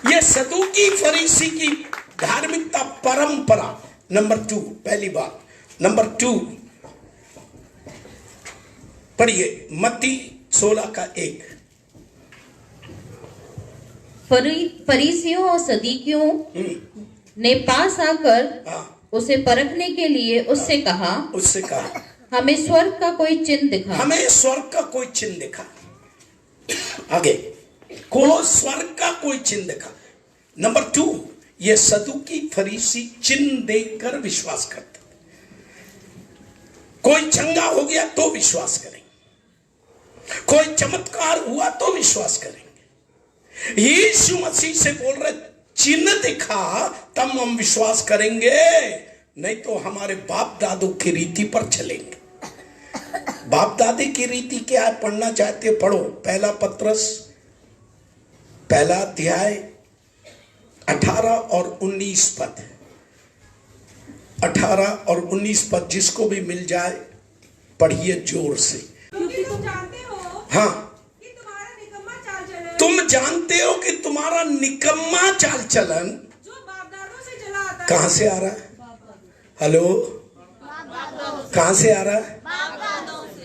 ये सदूकी फरीसी की धार्मिकता परंपरा। नंबर 2, पहली बात। नंबर 2 पढ़िए, मत्ती 16:1। फरीसियों और सदूकियों ने पास आकर उसे परखने के लिए उससे कहा हमें स्वर्ग का कोई चिन्ह दिखा। हमें स्वर्ग का कोई चिन्ह दिखा। आगे को स्वर्ग का कोई चिन्ह दिखा। नंबर 2, ये सदूकी फरीसी चिन्ह देखकर विश्वास करते। कोई चंगा हो गया तो विश्वास करेंगे, कोई चमत्कार हुआ तो विश्वास करेंगे। यीशु मसीह से बोल रहे चिन्ह दिखा तब हम विश्वास करेंगे, नहीं तो हमारे बाप दादों की रीति पर चलेंगे। बाप दादी की रीति क्या है? पढ़ना चाहते हो पढ़ो। पहला पत्रस, पहला अध्याय 18 और 19 पद। 18 और 19 पद जिसको भी मिल जाए पढ़िए जोर से। क्योंकि तुम जानते हो, हाँ, कि तुम्हारा निकम्मा चाल चलन, तुम जानते हो कि तुम्हारा निकम्मा चाल चलन जो बाप दादों से चला आता है। कहां से आ रहा है? हेलो, कहां से आ रहा है?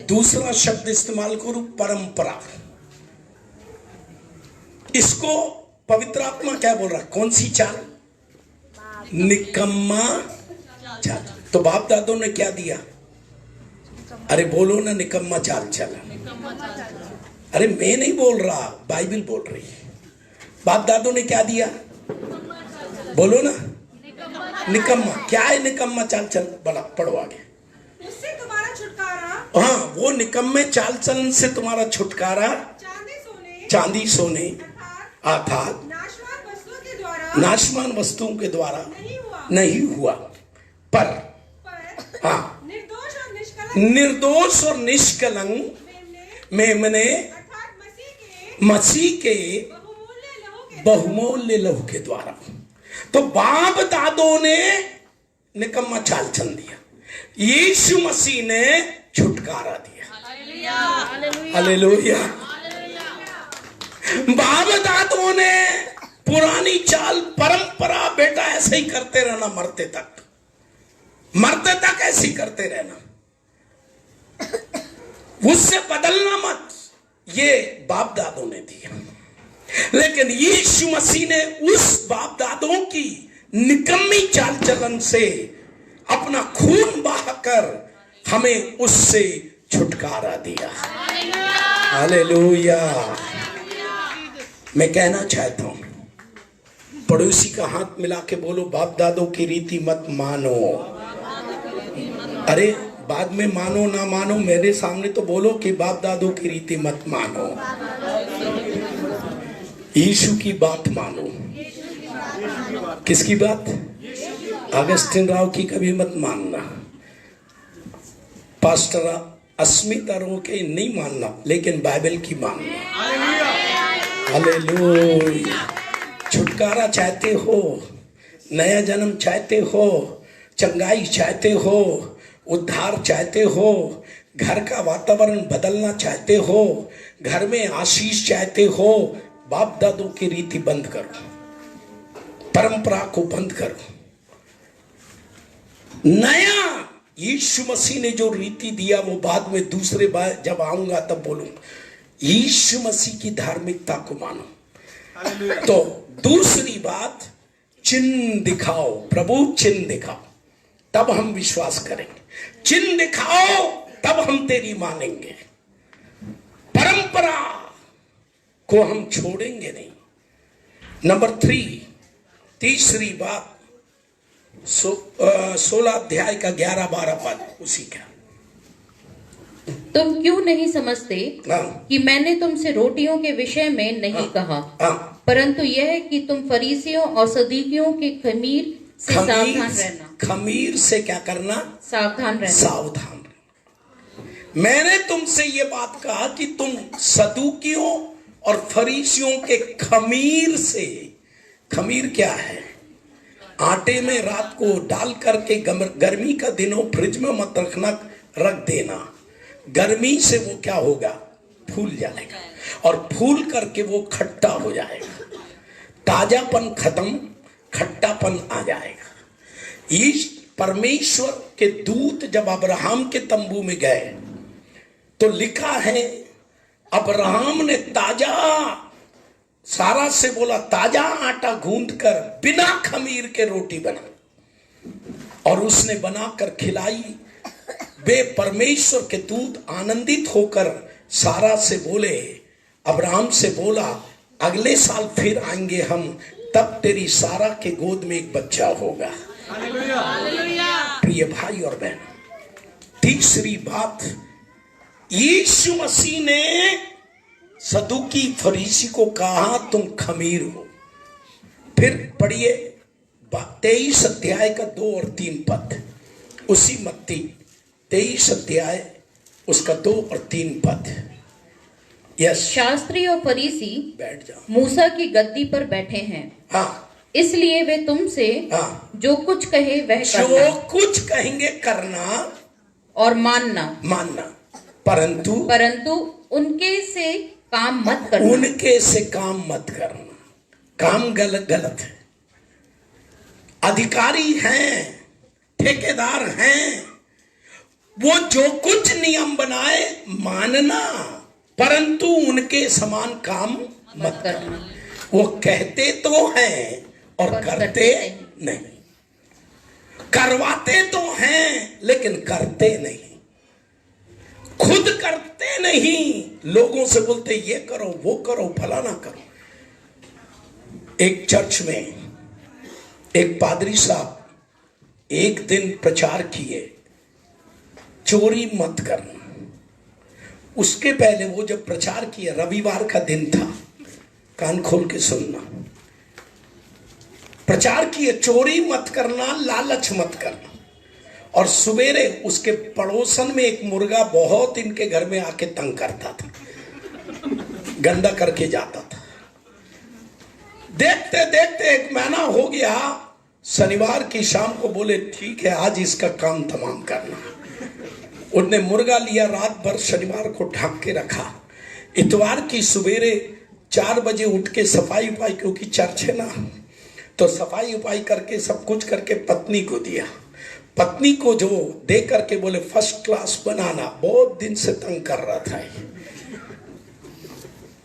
दूसरा शब्द इस्तेमाल करूं, परंपरा। इसको पवित्र आत्मा क्या बोल रहा है? कौन सी चाल? निकम्मा चाल। तो बाप दादों ने क्या दिया? अरे बोलो ना, निकम्मा चाल चला। अरे मैं नहीं बोल रहा, बाइबल बोल रही है। बाप दादों ने क्या दिया? बोलो ना। निकम्मा। क्या है निकम्मा चाल चलन? बड़ा पढ़ो आगे। उससे तुम्हारा छुटकारा, हाँ, वो निकम्मे चाल चलन से तुम्हारा छुटकारा चांदी सोने अर्थात नाशवान वस्तुओं के द्वारा नहीं हुआ, पर हाँ, निर्दोष और निष्कलंक मेमने मसीह के बहुमूल्य लहू के द्वारा। तो बाप दादों ने निकम्मा चाल चलन दिया, यीशु मसीह ने छुटकारा दिया। हालेलुया। बाप दादों ने पुरानी चाल परंपरा, बेटा ऐसे ही करते रहना मरते तक ऐसे ही करते रहना, उससे बदलना मत, ये बाप दादों ने दिया। लेकिन यीशु मसीह ने उस बाप दादों की निकम्मी चाल चलन से अपना खून बहाकर हमें उससे छुटकारा दिया। हालेलुया। मैं कहना चाहता हूं, पड़ोसी का हाथ मिला के बोलो, बाप दादों की रीति मत मानो। अरे बाद में मानो ना मानो, मेरे सामने तो बोलो कि बाप दादों की रीति मत मानो, यीशु की बात मानो। किसकी बात? अगस्तिन राव की कभी मत मानना, पास्टर अस्मिता रो के नहीं मानना, लेकिन बाइबल की मानना। हालेलुया। छुटकारा चाहते हो, नया जन्म चाहते हो, चंगाई चाहते हो, उद्धार चाहते हो, घर का वातावरण बदलना चाहते हो, घर में आशीष चाहते हो, बाप दादों की रीति बंद करो, परंपरा को बंद करो। नया यीशु मसीह ने जो रीति दिया वो बाद में दूसरे बार जब आऊंगा तब बोलूंगा। यीशु मसीह की धार्मिकता को मानो। तो दूसरी बात, चिन्ह दिखाओ। प्रभु चिन्ह दिखाओ, तब हम विश्वास करेंगे। चिन्ह दिखाओ, तब हम तेरी मानेंगे। परंपरा को हम छोड़ेंगे नहीं। नंबर 3, तीसरी बात, 16 अध्याय का 11-12 पद उसी का। तुम क्यों नहीं समझते कि मैंने तुमसे रोटियों के विषय में नहीं कहा, परंतु यह कि तुम फरीसियों और सदूकियों के खमीर से सावधान रहना। खमीर से क्या करना? सावधान रहना। मैंने तुमसे ये बात कहा कि तुम सदूकियों और फरीसियों के खमीर से। खमीर क्या है? आटे में रात को डाल करके गर्मी का दिनों फ्रिज में मत रखना, रख देना। गर्मी से वो क्या होगा? फूल जाएगा, और फूल करके वो खट्टा हो जाएगा। ताजापन खत्म, खट्टापन आ जाएगा। इस परमेश्वर के दूत जब अब्राहम के तंबू में गए तो लिखा है, अब्राहम ने ताजा, सारा से बोला ताजा आटा गूंद कर बिना खमीर के रोटी बना, और उसने बनाकर खिलाई। वे परमेश्वर के दूत आनंदित होकर सारा से बोले, अब्राहम से बोला, अगले साल फिर आएंगे हम, तब तेरी सारा के गोद में एक बच्चा होगा। प्रिय भाई और बहन, तीसरी बात, यीशु मसीह ने सदूकी फरीसी को कहा तुम खमीर हो। फिर पढ़िए 23 अध्याय का 2 और 3 पद, उसी मत्ती 23 अध्याय उसका 2 और 3 पद। यस। शास्त्री और फरीसी बैठ जाओ, मूसा की गद्दी पर बैठे हैं। हाँ, इसलिए वे तुमसे जो कुछ कहे वह करना, जो कुछ कहेंगे करना और मानना, परंतु उनके से काम मत करना। उनके से काम मत करना। काम गलत है। अधिकारी हैं, ठेकेदार हैं, वो जो कुछ नियम बनाए मानना, परंतु उनके समान काम मत करना। वो कहते तो हैं और करते नहीं, करवाते तो हैं लेकिन करते नहीं, खुद करते नहीं, लोगों से बोलते ये करो वो करो फलाना करो। एक चर्च में एक पादरी साहब एक दिन प्रचार किए, चोरी मत करना। उसके पहले वो जब प्रचार किया, रविवार का दिन था, कान खोल के सुनना, प्रचार किए चोरी मत करना, लालच मत करना। और सवेरे उसके पड़ोसन में एक मुर्गा बहुत इनके घर में आके तंग करता था, गंदा करके जाता था। देखते देखते एक महीना हो गया। शनिवार की शाम को बोले ठीक है, आज इसका काम तमाम करना। उन्होंने मुर्गा लिया, रात भर शनिवार को ढक के रखा। इतवार की सवेरे 4 बजे उठ के सफाई उपाई, क्योंकि चर्च है ना, तो सफाई उपाई करके सब कुछ करके पत्नी को दिया। पत्नी को जो दे करके बोले फर्स्ट क्लास बनाना, बहुत दिन से तंग कर रहा था।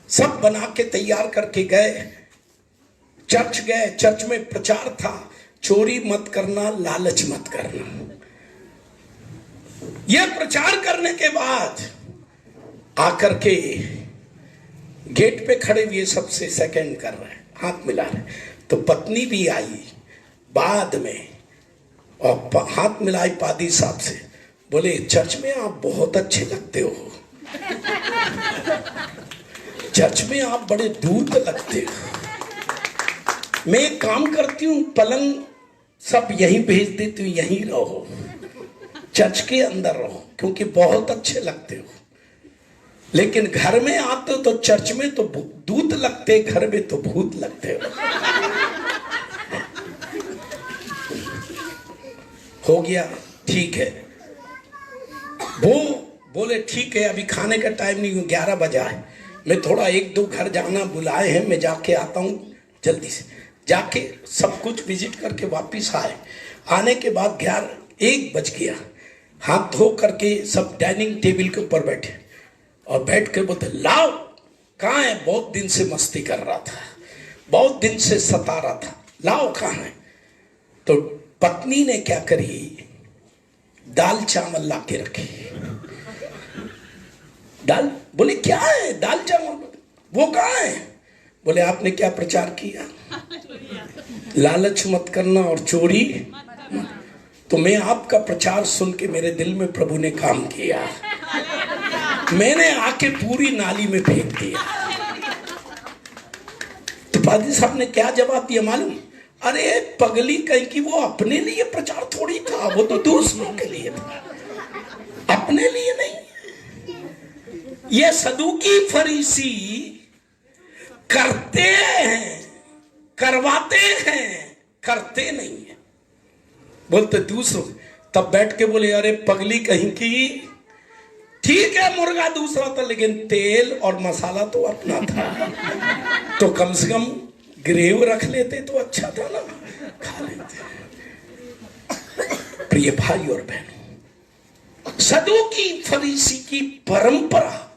सब बना के तैयार करके गए, चर्च गए। चर्च में प्रचार था, चोरी मत करना, लालच मत करना। यह प्रचार करने के बाद आकर के गेट पे खड़े हुए सबसे सेकंड कर रहे, हाथ मिला रहे। तो पत्नी भी आई बाद में और हाथ मिलाई पादी साहब से, बोले चर्च में आप बहुत अच्छे लगते हो, चर्च में आप बड़े दूत लगते हो। मैं एक काम करती हूँ, पलंग सब यहीं भेज देती हूँ, यहीं रहो, चर्च के अंदर रहो, क्योंकि बहुत अच्छे लगते हो। लेकिन घर में आते हो तो चर्च में तो दूत लगते, घर में तो भूत लगते हो। हो गया, ठीक है। वो बोले ठीक है, अभी खाने का टाइम नहीं, 11 बजा है, मैं थोड़ा 1-2 घर जाना बुलाए हैं, मैं जाके आता हूँ जल्दी से। जाके सब कुछ विजिट करके वापिस आए। आने के बाद 1 बज गया। हाथ धो करके सब डाइनिंग टेबल के ऊपर बैठे और बैठ के बोलते लाओ, कहाँ है? बहुत दिन से मस्ती कर रहा था, बहुत दिन से सता रहा था, लाओ कहाँ है? तो पत्नी ने क्या करी, दाल चावल ला के रखे। दाल, बोले क्या है? दाल चावल। वो कहाँ है? बोले आपने क्या प्रचार किया, लालच मत करना और चोरी। तो मैं आपका प्रचार सुन के मेरे दिल में प्रभु ने काम किया, मैंने आके पूरी नाली में फेंक दिया। तो पादी साहब ने क्या जवाब दिया मालूम? अरे पगली कहीं की, वो अपने लिए प्रचार थोड़ी था, वो तो दूसरों के लिए था, अपने लिए नहीं। ये सदूकी फरीसी करते हैं, करवाते हैं, करते नहीं है, बोलते दूसरों। तब बैठ के बोले अरे पगली कहीं की, ठीक है मुर्गा दूसरा था, लेकिन तेल और मसाला तो अपना था, तो कम से कम ग्रेव रख लेते तो अच्छा था ना, खा लेते। प्रिय भाई और बहनों, सदूकी फरीसी की परंपरा,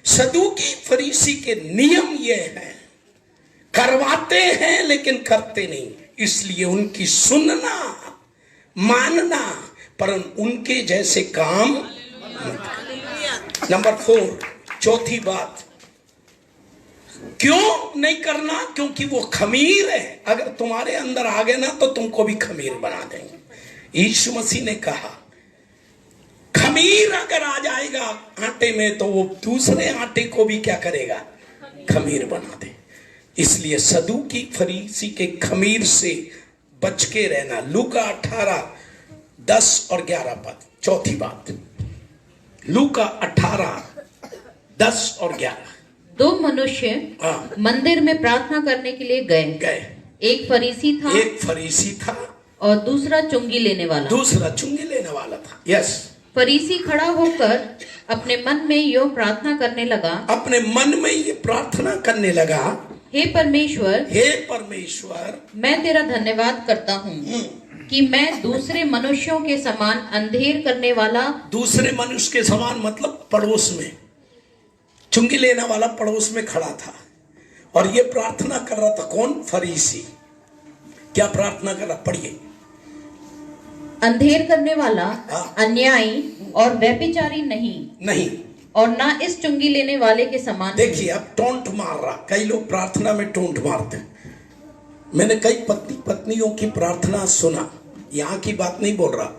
सदूकी फरीसी के नियम ये हैं, करवाते हैं लेकिन करते नहीं, इसलिए उनकी सुनना मानना, पर उनके जैसे काम मत। नंबर 4, चौथी बात, क्यों नहीं करना? क्योंकि वो खमीर है, अगर तुम्हारे अंदर आ गए ना तो तुमको भी खमीर बना देंगे। यीशु मसीह ने कहा खमीर अगर आ जाएगा आटे में तो वो दूसरे आटे को भी क्या करेगा, खमीर बना दे। इसलिए सदूकी फरीसी के खमीर से बच के रहना। लूका 18:10 और 11 पद। चौथी बात, लूका 18:10 और 11। 2 मनुष्य मंदिर में प्रार्थना करने के लिए गए। एक फरीसी था और दूसरा चुंगी लेने वाला था। यस। फरीसी खड़ा होकर अपने मन में यो प्रार्थना करने लगा, हे परमेश्वर, मैं तेरा धन्यवाद करता हूँ कि मैं दूसरे मनुष्यों के समान अंधेर करने वाला, दूसरे मनुष्य के समान मतलब पड़ोस में, चुंगी लेने वाला पड़ोस में खड़ा था और ये प्रार्थना कर रहा था। कौन? फरीसी। क्या प्रार्थना कर रहा? पढ़िए। अंधेर करने वाला, अन्यायी और व्यभिचारी नहीं और ना इस चुंगी लेने वाले के समान। देखिए अब टोंट मार रहा। कई लोग प्रार्थना में टोंट मारते। मैंने कई पत्नियों की प्रार्थना सुना, यहाँ की बात नहीं बोल रहा,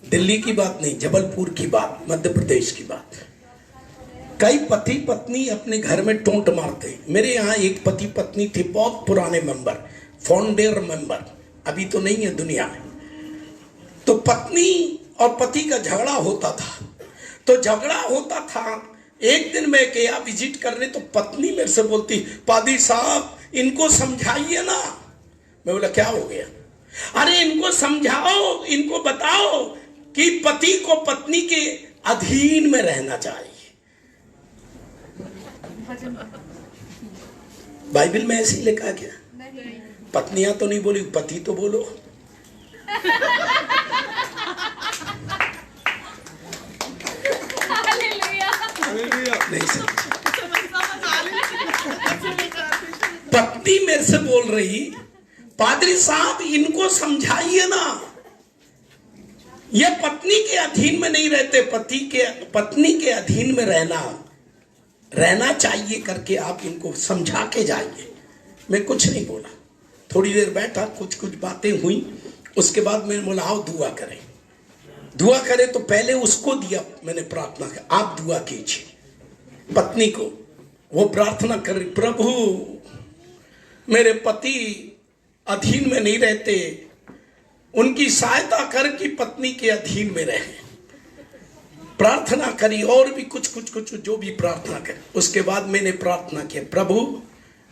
दिल्ली की बात नहीं, जबलपुर की बात, मध्य प्रदेश की बात। कई पति पत्नी अपने घर में टोंट मारते। मेरे यहाँ एक पति पत्नी थे, बहुत पुराने मेंबर, फाउंडर मेंबर, अभी तो नहीं है दुनिया में। तो पत्नी और पति का झगड़ा होता था। एक दिन मैं गया विजिट करने, तो पत्नी मेरे से बोलती, पादी साहब इनको समझाइए ना। मैं बोला क्या हो गया? अरे इनको समझाओ, इनको बताओ कि पति को पत्नी के अधीन में रहना चाहिए। बाइबल में ऐसे ही लिखा क्या? पत्नियां तो नहीं बोली, पति तो बोलो। नहीं सर, पत्नी मेरे से बोल रही, पादरी साहब इनको समझाइए ना, ये पत्नी के अधीन में नहीं रहते, पत्नी के अधीन में रहना चाहिए करके आप इनको समझा के जाइए। मैं कुछ नहीं बोला, थोड़ी देर बैठा, कुछ बातें हुई। उसके बाद मैंने बोला आओ दुआ करें। दुआ करें तो पहले उसको दिया मैंने प्रार्थना की, आप दुआ कीजिए। पत्नी को वो प्रार्थना कर रही, प्रभु मेरे पति अधीन में नहीं रहते, उनकी सहायता कर कि पत्नी के अधीन में रहे। प्रार्थना करी और भी कुछ जो भी प्रार्थना करी। उसके बाद मैंने प्रार्थना किया, प्रभु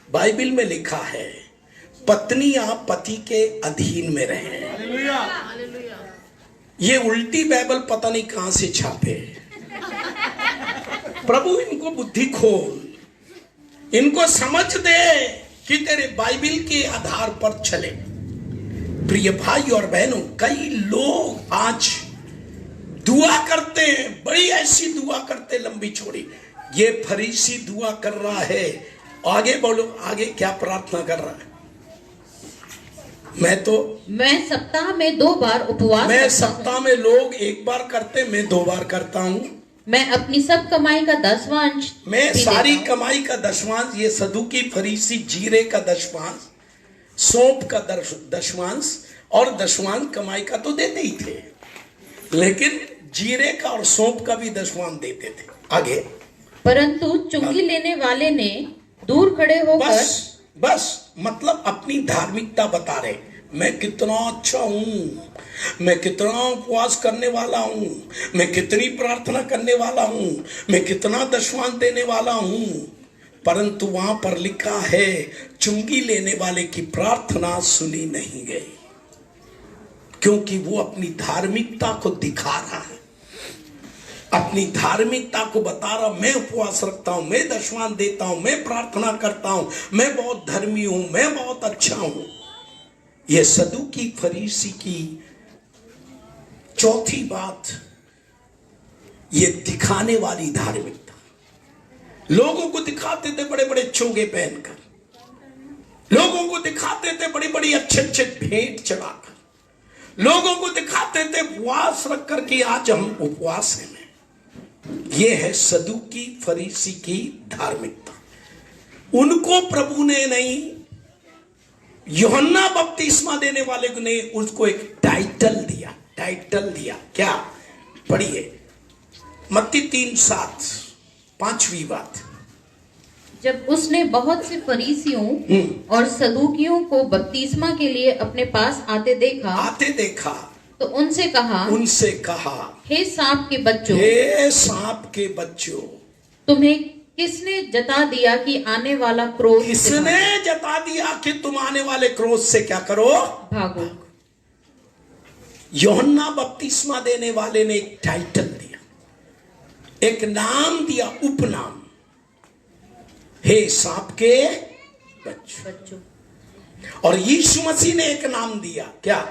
बाइबल में लिखा है पत्नियां पति के अधीन में रहे। ये उल्टी बाइबल पता नहीं कहां से छापे। प्रभु इनको बुद्धि खोल, इनको समझ दे कि तेरे बाइबल के आधार पर चले। प्रिय भाई और बहनों, कई लोग आज दुआ करते हैं, बड़ी ऐसी दुआ करते लंबी चौड़ी। ये फरीसी दुआ कर रहा है, आगे बोलो, आगे क्या प्रार्थना कर रहा है? मैं सप्ताह में 2 बार उपवास, मैं सप्ताह में लोग 1 बार करते, मैं 2 बार करता हूँ। मैं अपनी सब कमाई का 10वां अंश, मैं सारी कमाई का 10वां, ये सदुकी फरीसी जीरे का 10वां, सौंफ का 10वां और 10वां कमाई का तो देते ही थे, लेकिन जीरे का और सौंफ का भी 10वां देते थे। आगे, परंतु चुंगी लेने वाले ने दूर खड़े होकर बस मतलब अपनी धार्मिकता बता रहे, मैं कितना अच्छा हूं, मैं कितना उपवास करने वाला हूं, मैं कितनी प्रार्थना करने वाला हूं, मैं कितना 10वां देने वाला हूं। परंतु वहां पर लिखा है चुंगी लेने वाले की प्रार्थना सुनी नहीं गई, क्योंकि वो अपनी धार्मिकता को दिखा रहा है, अपनी धार्मिकता को बता रहा, मैं उपवास रखता हूं, मैं 10वां देता हूं, मैं प्रार्थना करता हूं, मैं बहुत धर्मी हूं, मैं बहुत अच्छा हूं। यह सदुकी फरीसी की चौथी बात, ये दिखाने वाली धार्मिकता। लोगों को दिखाते थे बड़े बड़े चोगे पहनकर, लोगों को दिखाते थे बड़ी बड़ी अच्छे अच्छे भेंट चढ़ाकर, लोगों को दिखाते थे उपवास रख कर कि आज हम उपवास हैं। यह है सदुकी फरीसी की धार्मिकता। उनको प्रभु ने नहीं, यूहन्ना बपतिस्मा देने वाले को ने उसको एक टाइटल दिया। क्या? पढ़िए मत्ती 3:7, 5वीं बात। जब उसने बहुत से फरीसियों और सदूकियों को बपतिस्मा के लिए अपने पास आते देखा तो उनसे कहा, हे सांप के बच्चों, तुम्हें किसने जता दिया कि आने वाला क्रोध, किसने जता दिया कि तुम आने वाले क्रोध से क्या करो? भागो। यूहन्ना बपतिस्मा देने वाले ने एक टाइटल दिया, एक नाम दिया, उपनाम, हे सांप के बच्चों। और यीशु मसीह ने एक नाम दिया, क्या?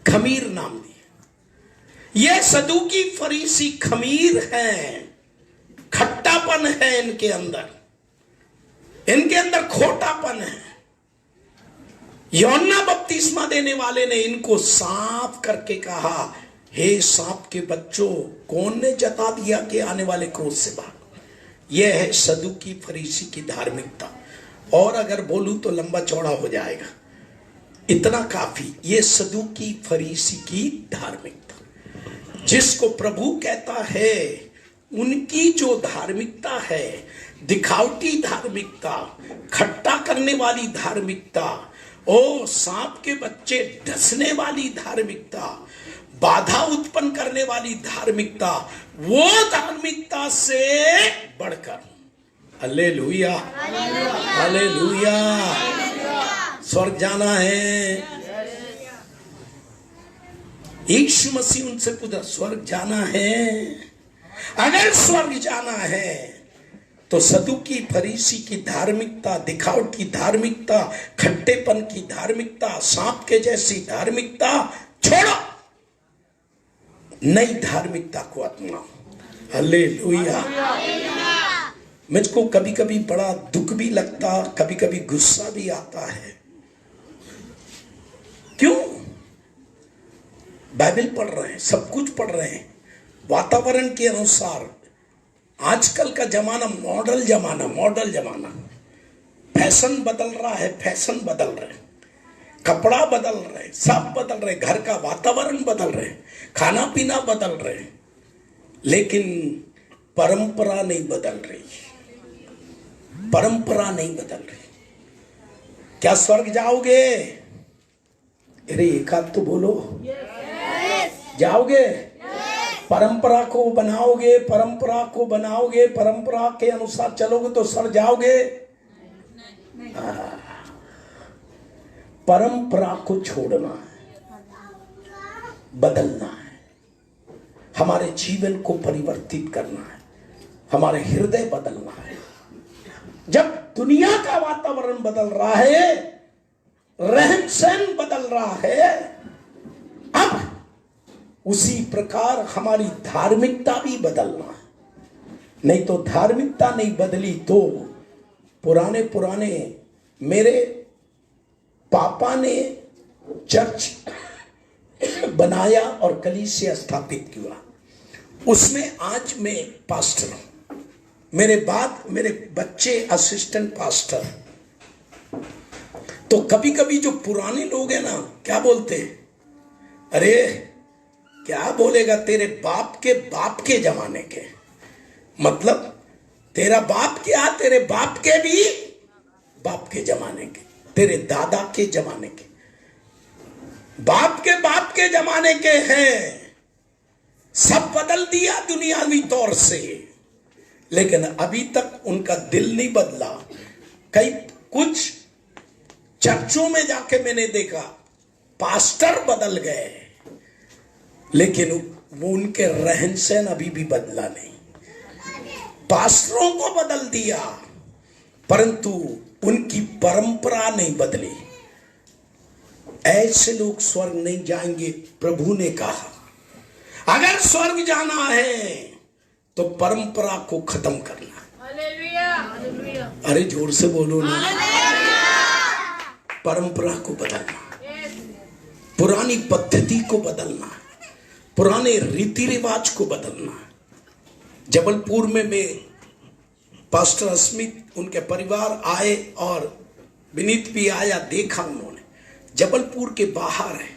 खमीर नाम दिया। ये सदुकी फरीसी खमीर हैं, खट्टापन है इनके अंदर खोटापन है। यूहन्ना बपतिस्मा देने वाले ने इनको साफ करके कहा, हे सांप के बच्चों, कौन ने जता दिया कि आने वाले क्रोध से भागो? यह है सदुकी फरीसी की धार्मिकता। और अगर बोलूं तो लंबा चौड़ा हो जाएगा। इतना काफी। ये सदूकी फरीसी की धार्मिकता, जिसको प्रभु कहता है उनकी जो धार्मिकता है, दिखावटी धार्मिकता, खट्टा करने वाली धार्मिकता, ओ सांप के बच्चे डसने वाली धार्मिकता, बाधा उत्पन्न करने वाली धार्मिकता, वो धार्मिकता से बढ़कर, हालेलुया हालेलुया, स्वर्ग जाना है। यीशु मसीह उनसे पूछा, स्वर्ग जाना है? अगर स्वर्ग जाना है तो सदूकी फरीसी की धार्मिकता, दिखावट की धार्मिकता, खट्टेपन की धार्मिकता, सांप के जैसी धार्मिकता छोड़ो, नई धार्मिकता को अपनाओ। हालेलुया। मुझको कभी कभी बड़ा दुख भी लगता, कभी कभी गुस्सा भी आता है। क्यों? बाइबल पढ़ रहे हैं, सब कुछ पढ़ रहे हैं, वातावरण के अनुसार। आजकल का जमाना मॉडल जमाना, फैशन बदल रहा है, फैशन बदल रहे, कपड़ा बदल रहे, सब बदल रहे, घर का वातावरण बदल रहे, खाना पीना बदल रहे, लेकिन परंपरा नहीं बदल रही। परंपरा नहीं बदल रही। क्या स्वर्ग जाओगे? अरे एक हाथ तो बोलो। जाओगे? परंपरा को बनाओगे, परंपरा को बनाओगे, परंपरा के अनुसार चलोगे तो स्वर्ग जाओगे? परंपरा को छोड़ना है, बदलना है, हमारे जीवन को परिवर्तित करना है, हमारे हृदय बदलना है। जब दुनिया का वातावरण बदल रहा है, रहन सहन बदल रहा है, अब उसी प्रकार हमारी धार्मिकता भी बदलना है। नहीं तो धार्मिकता नहीं बदली तो पुराने मेरे पापा ने चर्च बनाया और कलीसिया स्थापित किया, उसमें आज मैं पास्टर हूं, मेरे बाद मेरे बच्चे असिस्टेंट पास्टर। तो कभी कभी जो पुराने लोग हैं ना, क्या बोलते हैं, अरे क्या बोलेगा तेरे बाप के जमाने के, मतलब तेरा बाप क्या, तेरे बाप के भी बाप के जमाने के, तेरे दादा के जमाने के, बाप के जमाने के हैं। सब बदल दिया दुनियावी तौर से, लेकिन अभी तक उनका दिल नहीं बदला। कुछ चर्चों में जाके मैंने देखा पास्टर बदल गए, लेकिन वो उनके रहन सहन अभी भी बदला नहीं। पास्टरों को बदल दिया, परंतु उनकी परंपरा नहीं बदली। ऐसे लोग स्वर्ग नहीं जाएंगे। प्रभु ने कहा अगर स्वर्ग जाना है तो परंपरा को खत्म करना। अरे जोर से बोलो ना। परंपरा को बदलना, पुरानी पद्धति को बदलना, पुराने रीति रिवाज को बदलना। जबलपुर में मैं पास्टर स्मिथ उनके परिवार आए और विनीत भी आया, देखा उन्होंने। जबलपुर के बाहर है,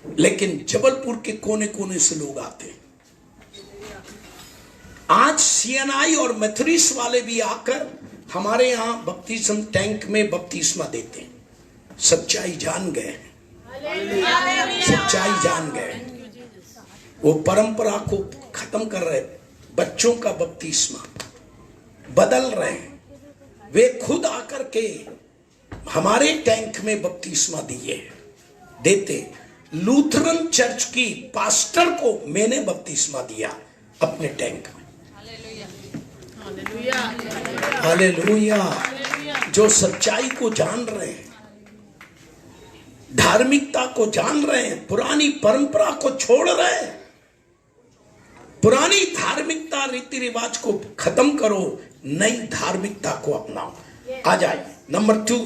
लेकिन जबलपुर के कोने कोने से लोग आते हैं। आज सीएनआई और मेथोडिस्ट वाले भी आकर हमारे यहां बपतिस्मा टैंक में बपतिस्मा देते हैं। सच्चाई जान गए, सच्चाई जान गए। वो परंपरा को खत्म कर रहे, बच्चों का बपतिस्मा बदल रहे हैं। वे खुद आकर के हमारे टैंक में बपतिस्मा देते। लूथरन चर्च की पास्टर को मैंने बपतिस्मा दिया अपने टैंक में। हालेलुया। जो सच्चाई को जान रहे हैं, धार्मिकता को जान रहे हैं, पुरानी परंपरा को छोड़ रहे हैं। पुरानी धार्मिकता रीति रिवाज को खत्म करो, नई धार्मिकता को अपनाओ। आ जाए नंबर 2,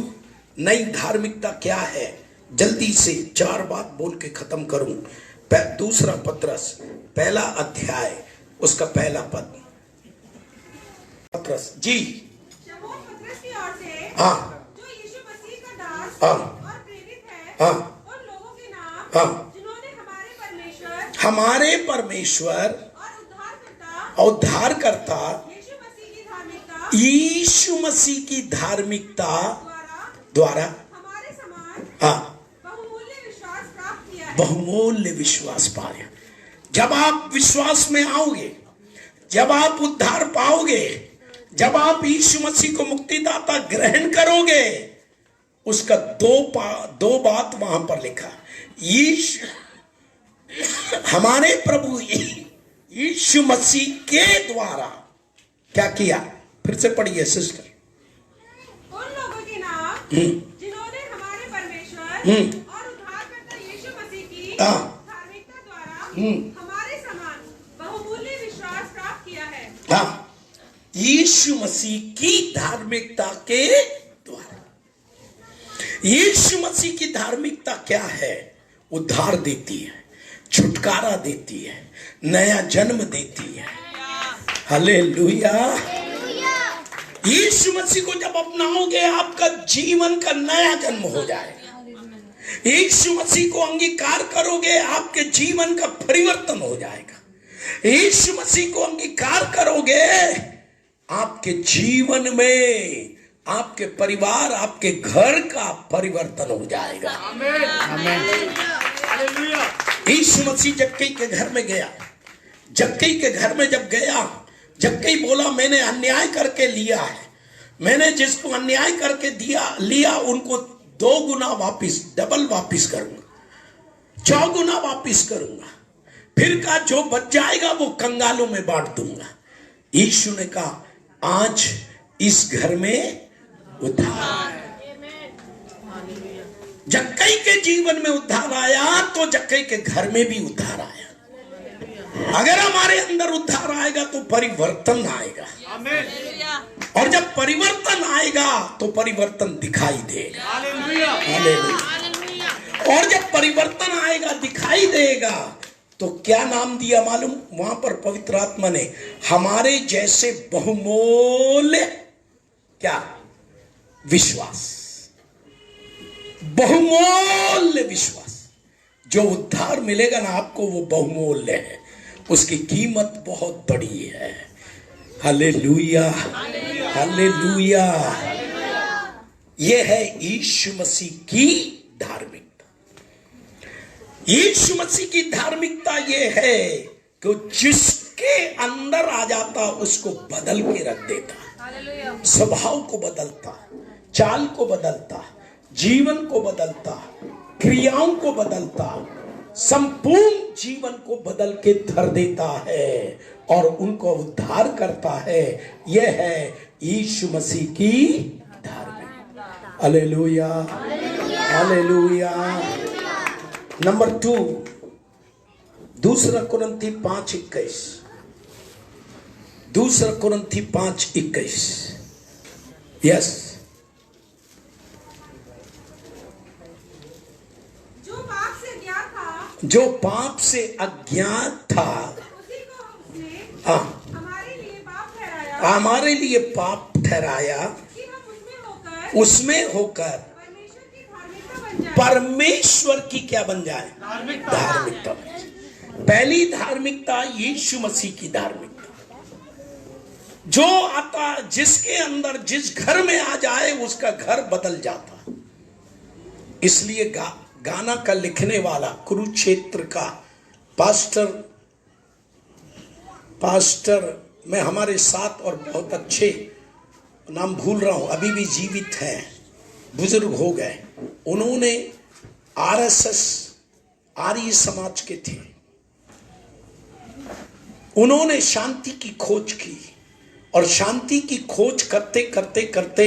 नई धार्मिकता क्या है? जल्दी से 4 बात बोल के खत्म करूं। दूसरा पत्रस पहला अध्याय उसका पहला पद। पत्रस जी, हाँ, हाँ और प्रेरित है हाँ उन लोगों के नाम हाँ जिन्होंने हमारे परमेश्वर और उद्धारकर्ता यीशु मसीह की धार्मिकता द्वारा हमारे समान हाँ बहुमूल्य विश्वास प्राप्त किया है। बहुमूल्य विश्वास पाया। जब आप विश्वास में आओगे, जब आप उद्धार पाओगे, जब आप यीशु मसीह को मुक्तिदाता ग्रहण करोगे, उसका दो बात वहां पर लिखा। यीशु हमारे प्रभु यीशु मसीह के द्वारा क्या किया? फिर से पढ़िए सिस्टर। उन लोगों के नाम जिन्होंने हमारे परमेश्वर और उद्धारकर्ता यीशु मसीह की धार्मिकता द्वारा हमारे समान बहुमूल्य विश्वास प्राप्त किया है। हाँ, यीशु मसीह की धार्मिकता के द्वारा। यीशु मसीह की धार्मिकता क्या है? उद्धार देती है, छुटकारा देती है, नया जन्म देती है। हालेलुया। यीशु मसीह को जब अपनाओगे, आपका जीवन का नया जन्म हो जाएगा। यीशु मसीह को अंगीकार करोगे, आपके जीवन का परिवर्तन हो जाएगा। यीशु मसीह को अंगीकार करोगे, आपके जीवन में, आपके परिवार, आपके घर का परिवर्तन हो जाएगा। आमीन। यीशु मसीह जक्कई के घर में गया। जक्कई के घर में जब गया, जक्कई बोला मैंने अन्याय करके लिया है, मैंने जिसको अन्याय करके लिया उनको 2 गुना वापिस, डबल वापिस करूंगा, 4 गुना वापिस करूंगा। फिर कहा जो बच जाएगा वो कंगालों में बांट दूंगा। यीशु ने कहा आज इस घर में उद्धार है। जक्कई के जीवन में उद्धार आया तो जक्कई के घर में भी उद्धार आया। अगर हमारे अंदर उद्धार आएगा तो परिवर्तन आएगा। और जब परिवर्तन आएगा तो परिवर्तन दिखाई देगा। हालेलुया। और जब परिवर्तन आएगा, दिखाई देगा, तो क्या नाम दिया मालूम? वहां पर पवित्र आत्मा ने हमारे जैसे बहुमूल्य क्या विश्वास, बहुमूल्य विश्वास। जो उद्धार मिलेगा ना आपको, वो बहुमूल्य है, उसकी कीमत बहुत बड़ी है। Hallelujah, hallelujah. यह है यीशु मसीह की धार्मिकता। यीशु मसीह की धार्मिकता यह है कि जिसके अंदर आ जाता उसको बदल के रख देता, स्वभाव को बदलता, चाल को बदलता, जीवन को बदलता, क्रियाओं को बदलता, संपूर्ण जीवन को बदल के धर देता है और उनको उद्धार करता है। यह है यीशु मसीह की धार्मिकता। Hallelujah, hallelujah. नंबर 2, 2 कुरिन्थी 5:21। 2 कुरिन्थी 5:21। यस। जो पाप से अज्ञात था, उसी को उसने हमारे लिए पाप ठहराया कि हम उसमें होकर परमेश्वर की क्या बन जाए? धार्मिकता। पहली धार्मिकता यीशु मसीह की धार्मिकता। जो आता, जिसके अंदर, जिस घर में आ जाए उसका घर बदल जाता। इसलिए गाना का लिखने वाला कुरुक्षेत्र का पास्टर मैं हमारे साथ, और बहुत अच्छे, नाम भूल रहा हूं, अभी भी जीवित हैं, बुजुर्ग हो गए। उन्होंने आरएसएस आर्य समाज के थे। उन्होंने शांति की खोज की और शांति की खोज करते करते करते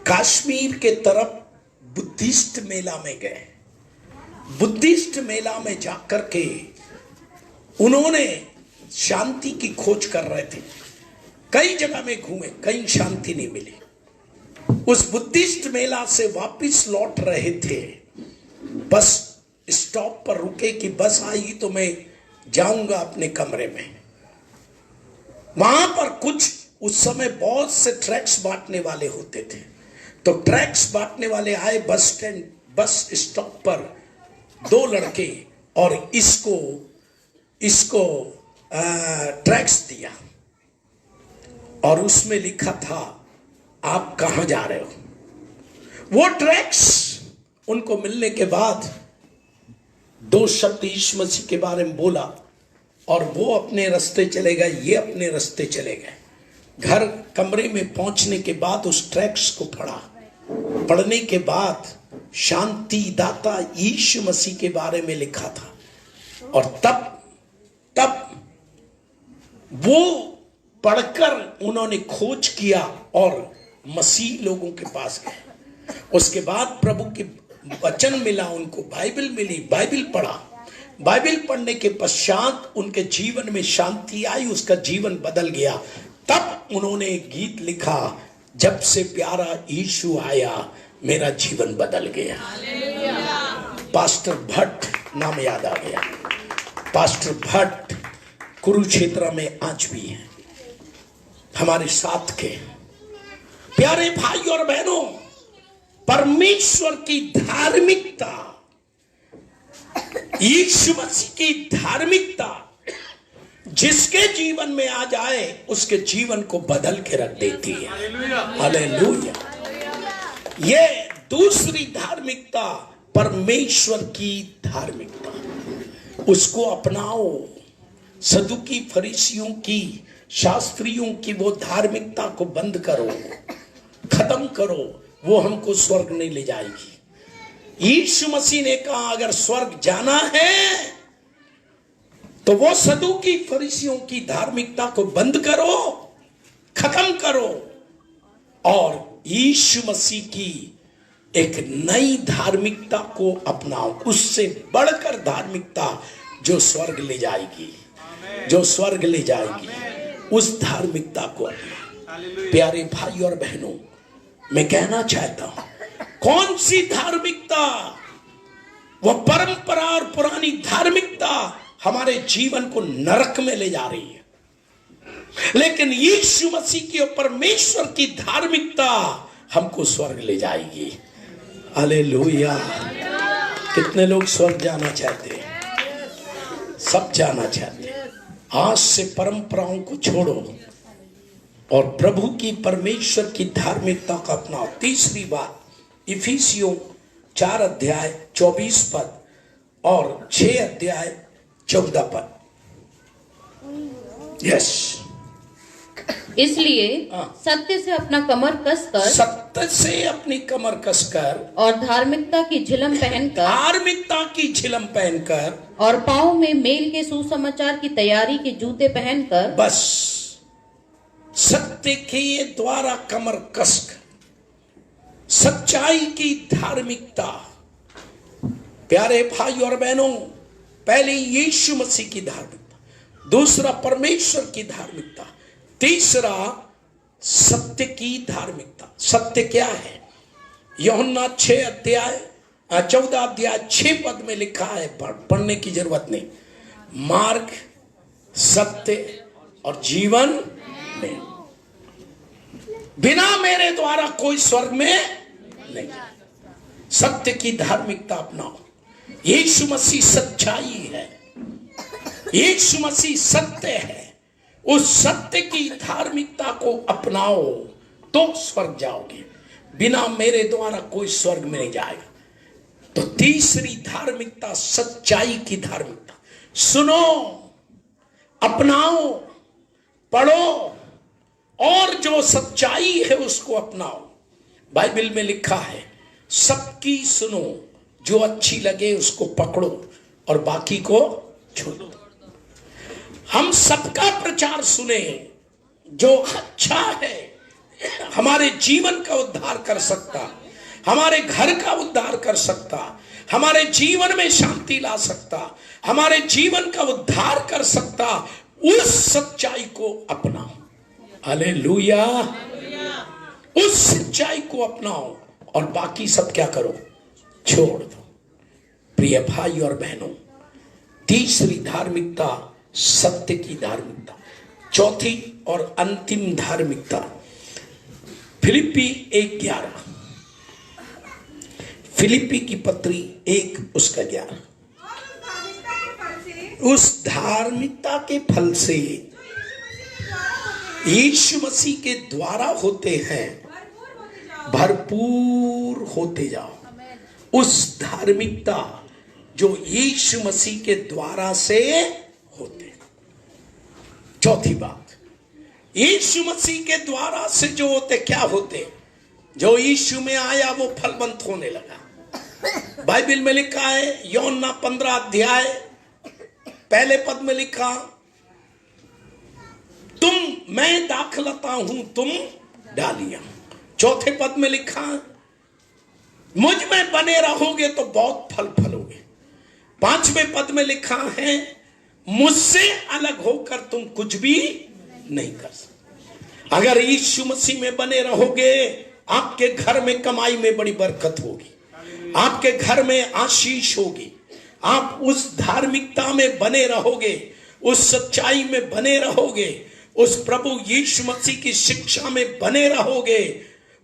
कश्मीर के तरफ बुद्धिस्ट मेला में गए। बुद्धिस्ट मेला में जाकर के उन्होंने शांति की खोज कर रहे थे। कई जगह में घूमे, कहीं शांति नहीं मिली। उस बुद्धिस्ट मेला से वापस लौट रहे थे। बस स्टॉप पर रुके कि बस आएगी तो मैं जाऊंगा अपने कमरे में। वहां पर कुछ उस समय बहुत से ट्रैक्ट्स बांटने वाले होते थे। तो ट्रैक्स बांटने वाले आए बस स्टॉप पर, 2 लड़के, और इसको ट्रैक्स दिया और उसमें लिखा था आप कहां जा रहे हो। वो ट्रैक्स उनको मिलने के बाद 2 शब्द यीशु मसीह के बारे में बोला और वो अपने रास्ते चले गए, ये अपने रास्ते चले गए। घर कमरे में पहुंचने के बाद उस ट्रैक्स को पढ़ने के बाद शांति दाता यीशु मसीह के बारे में लिखा था। और तब वो पढ़कर उन्होंने खोज किया और मसीह लोगों के पास गए। उसके बाद प्रभु के वचन मिला उनको, बाइबल मिली, बाइबल पढ़ा। बाइबल पढ़ने के पश्चात उनके जीवन में शांति आई, उसका जीवन बदल गया। तब उन्होंने एक गीत लिखा, जब से प्यारा यीशु आया मेरा जीवन बदल गया। पास्टर भट्ट नाम याद आ गया। पास्टर भट्ट कुरुक्षेत्र में आज भी हैं हमारे साथ के। प्यारे भाई और बहनों, परमेश्वर की धार्मिकता, यीशु मसीह की धार्मिकता जिसके जीवन में आ जाए उसके जीवन को बदल के रख देती है। हालेलुया। ये दूसरी धार्मिकता, परमेश्वर की धार्मिकता, उसको अपनाओ। सदुकी फरीसियों की, शास्त्रियों की वो धार्मिकता को बंद करो, खत्म करो। वो हमको स्वर्ग नहीं ले जाएगी। यीशु मसीह ने कहा अगर स्वर्ग जाना है तो वो सदुकी फरीसियों की धार्मिकता को बंद करो, खत्म करो, और यीशु मसीह की एक नई धार्मिकता को अपनाओ। उससे बढ़कर धार्मिकता जो स्वर्ग ले जाएगी, जो स्वर्ग ले जाएगी, उस धार्मिकता को अपनाओ। प्यारे भाई और बहनों, मैं कहना चाहता हूं, कौन सी धार्मिकता? वह परंपरा और पुरानी धार्मिकता हमारे जीवन को नरक में ले जा रही है, लेकिन यीशु मसीह की और परमेश्वर की धार्मिकता हमको स्वर्ग ले जाएगी। हालेलुया। कितने लोग स्वर्ग जाना चाहते हैं? सब जाना चाहते हैं। आज से परंपराओं को छोड़ो और प्रभु की, परमेश्वर की धार्मिकता का अपनाओ। तीसरी बात, इफिसियों 4 अध्याय 24 पद और 6 अध्याय 14 पद। यस। इसलिए सत्य से अपना कमर कसकर, सत्य से अपनी कमर कसकर, और धार्मिकता की झिलम पहनकर, धार्मिकता की झिलम पहनकर, और पाँव में मेल के सुसमाचार की तैयारी के जूते पहनकर, बस सत्य के द्वारा कमर कसकर, सच्चाई की धार्मिकता। प्यारे भाई और बहनों, पहले यीशु मसीह की धार्मिकता, दूसरा परमेश्वर की धार्मिकता, तीसरा सत्य की धार्मिकता। सत्य क्या है? यूहन्ना 6 अध्याय 14 अध्याय 6 पद में लिखा है, पढ़ने की जरूरत नहीं। मार्ग, सत्य और जीवन में, बिना मेरे द्वारा कोई स्वर्ग में नहीं। सत्य की धार्मिकता अपनाओ। यीशु मसीह सच्चाई है, यीशु मसीह सत्य है। उस सत्य की धार्मिकता को अपनाओ तो स्वर्ग जाओगे। बिना मेरे द्वारा कोई स्वर्ग में नहीं जाएगा। तो तीसरी धार्मिकता, सच्चाई की धार्मिकता। सुनो, अपनाओ, पढ़ो और जो सच्चाई है उसको अपनाओ। बाइबल में लिखा है, सबकी सुनो, जो अच्छी लगे उसको पकड़ो और बाकी को छोड़ो। हम सबका प्रचार सुने, जो अच्छा है, हमारे जीवन का उद्धार कर सकता, हमारे घर का उद्धार कर सकता, हमारे जीवन में शांति ला सकता, हमारे जीवन का उद्धार कर सकता, उस सच्चाई को अपनाओ। हालेलुया। उस सच्चाई को अपनाओ और बाकी सब क्या करो? छोड़ दो। प्रिय भाई और बहनों, तीसरी धार्मिकता सत्य की धार्मिकता। चौथी और अंतिम धार्मिकता, फिलिप्पी 1:11। फिलिप्पी की पत्री 1 उसका 11। उस धार्मिकता के फल से यीशु मसीह के द्वारा होते हैं, भरपूर होते जाओ। उस धार्मिकता जो यीशु मसीह के द्वारा से होते। चौथी बात, यीशु मसीह के द्वारा से जो होते, क्या होते? जो यीशु में आया वो फलवंत होने लगा। बाइबल में लिखा है, यूहन्ना 15 अध्याय पहले पद में लिखा, मैं दाखलता हूं, तुम डालियां। चौथे पद में लिखा, मुझ में बने रहोगे तो बहुत फल फलोगे। 5वें पद में लिखा है, मुझसे अलग होकर तुम कुछ भी नहीं कर सकते। अगर यीशु मसीह में बने रहोगे, आपके घर में कमाई में बड़ी बरकत होगी, आपके घर में आशीष होगी। आप उस धार्मिकता में बने रहोगे, उस सच्चाई में बने रहोगे, उस प्रभु यीशु मसीह की शिक्षा में बने रहोगे,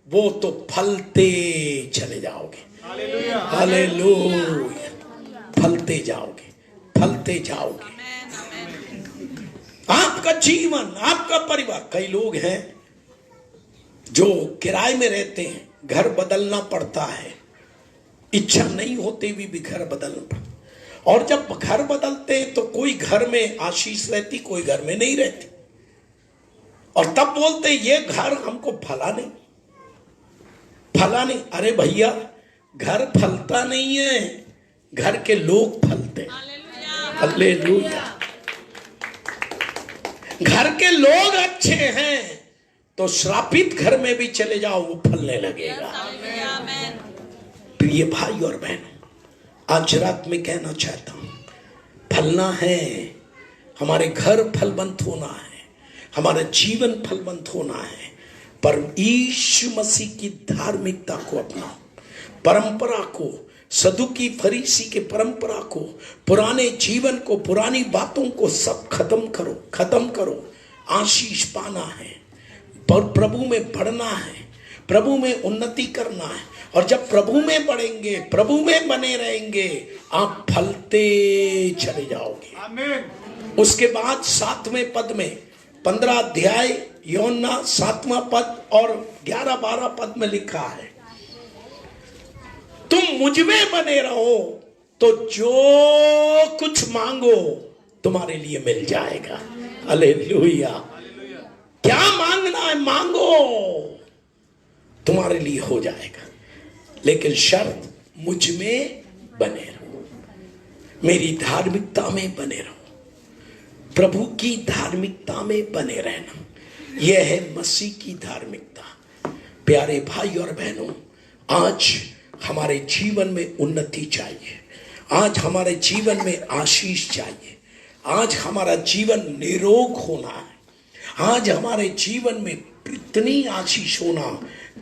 वो तो फलते चले जाओगे। हालेलुया, फलते जाओगे, फलते जाओगे। आपका जीवन, आपका परिवार, कई लोग हैं जो किराए में रहते हैं, घर बदलना पड़ता है, इच्छा नहीं होते भी घर बदलना पड़ता। और जब घर बदलते हैं तो कोई घर में आशीष रहती, कोई घर में नहीं रहती। और तब बोलते ये घर हमको फला नहीं, फला नहीं। अरे भैया, घर फलता नहीं है, घर के लोग फलते। हालेलुया। घर के लोग अच्छे हैं तो श्रापित घर में भी चले जाओ, वो फलने लगेगा। प्रिय भाई और बहनों, आज रात में कहना चाहता हूं, फलना है, हमारे घर फलवंत होना है, हमारा जीवन फलवंत होना है। पर यीशु मसीह की धार्मिकता को अपनाओ, परंपरा को, सदुकी फरीसी के परंपरा को, पुराने जीवन को, पुरानी बातों को सब खत्म करो, खत्म करो। आशीष पाना है, पर प्रभु में बढ़ना है, प्रभु में उन्नति करना है। और जब प्रभु में बढ़ेंगे, प्रभु में बने रहेंगे, आप फलते चले जाओगे। आमीन। उसके बाद 7वें पद में, 15 अध्याय यूहन्ना 7वां पद और 11-12 पद में लिखा है, तुम मुझ में बने रहो तो जो कुछ मांगो तुम्हारे लिए मिल जाएगा। हालेलुया। क्या मांगना है मांगो, तुम्हारे लिए हो जाएगा। लेकिन शर्त, मुझ में बने रहो, मेरी धार्मिकता में बने रहो, प्रभु की धार्मिकता में बने रहना। यह है मसीह की धार्मिकता। प्यारे भाई और बहनों, आज हमारे जीवन में उन्नति चाहिए, आज हमारे जीवन में आशीष चाहिए, आज हमारा जीवन निरोग होना है, आज हमारे जीवन में इतनी आशीष होना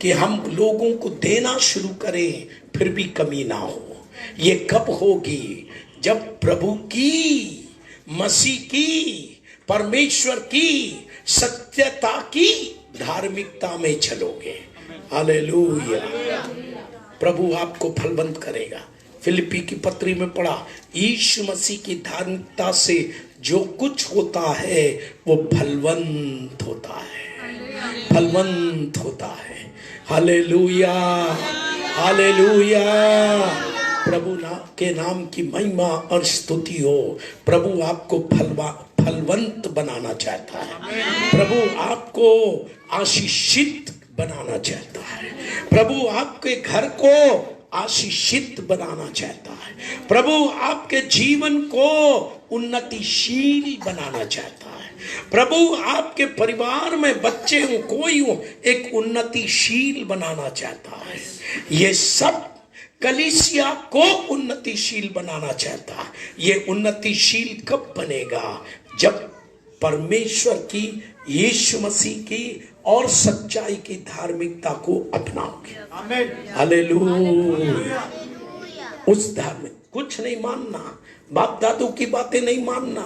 कि हम लोगों को देना शुरू करें फिर भी कमी ना हो। ये कब होगी? जब प्रभु की, मसीह की, परमेश्वर की सत्यता की धार्मिकता में चलोगे। हालेलुया। प्रभु आपको फलवंत करेगा। फिलिप्पी की पत्री में पढ़ा, यीशु मसीह की धार्मिकता से जो कुछ होता है वो फलवंत होता है, फलवंत होता है। Hallelujah, hallelujah. प्रभु के नाम की महिमा और स्तुति हो। प्रभु आपको फलवंत बनाना चाहता है, प्रभु आपको आशीषित बनाना चाहता है, प्रभु आपके घर को आशीषित बनाना चाहता है, प्रभु आपके जीवन को उन्नतिशील बनाना चाहता है, प्रभु आपके परिवार में बच्चे हो, कोई हो, एक उन्नतिशील बनाना चाहता है। ये सब कलीसिया को उन्नतिशील बनाना चाहता है। ये उन्नतिशील कब बनेगा? जब परमेश्वर की, यीशु मसीह की और सच्चाई की धार्मिकता को अपनाओगे। हालेलुया। उस धार्मिक, कुछ नहीं मानना, बाप दादों की बातें नहीं मानना,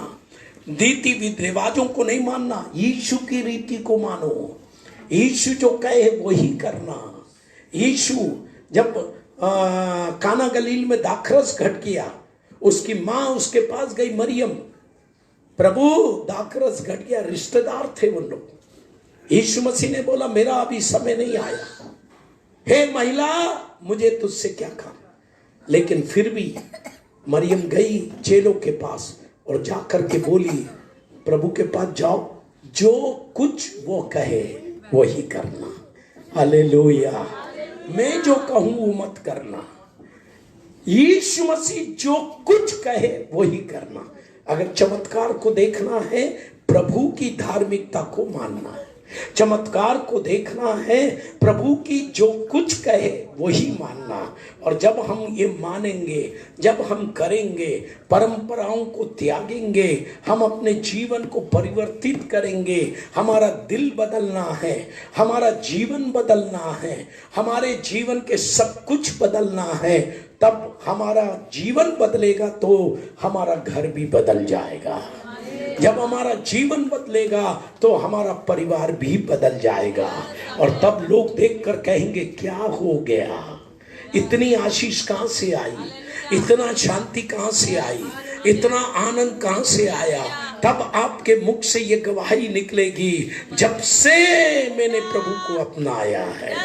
रीति रिवाजों को नहीं मानना, यीशु की रीति को मानो। यीशु जो कहे वही करना। यीशु जब काना गलील में दाखरस घट गया, उसकी मां उसके पास गई मरियम, प्रभु दाखरस घट गया, रिश्तेदार थे वो लोग। यीशु मसीह ने बोला मेरा अभी समय नहीं आया, हे महिला मुझे तुझसे क्या काम। लेकिन फिर भी मरियम गई चेलों के पास और जाकर के बोली प्रभु के पास जाओ, जो कुछ वो कहे वही करना। हालेलुया। मैं जो कहूं वो मत करना, यीशु मसीह जो कुछ कहे वही करना। अगर चमत्कार को देखना है प्रभु की धार्मिकता को मानना है, चमत्कार को देखना है प्रभु की जो कुछ कहे वही मानना। और जब हम ये मानेंगे, जब हम करेंगे, परंपराओं को त्यागेंगे, हम अपने जीवन को परिवर्तित करेंगे, हमारा दिल बदलना है, हमारा जीवन बदलना है, हमारे जीवन के सब कुछ बदलना है, तब हमारा जीवन बदलेगा तो हमारा घर भी बदल जाएगा। जब हमारा जीवन बदलेगा तो हमारा परिवार भी बदल जाएगा। और तब लोग देखकर कहेंगे क्या हो गया, इतनी आशीष कहां से आई, इतना शांति कहां से आई, इतना आनंद कहां से आया। तब आपके मुख से ये गवाही निकलेगी, जब से मैंने प्रभु को अपनाया है,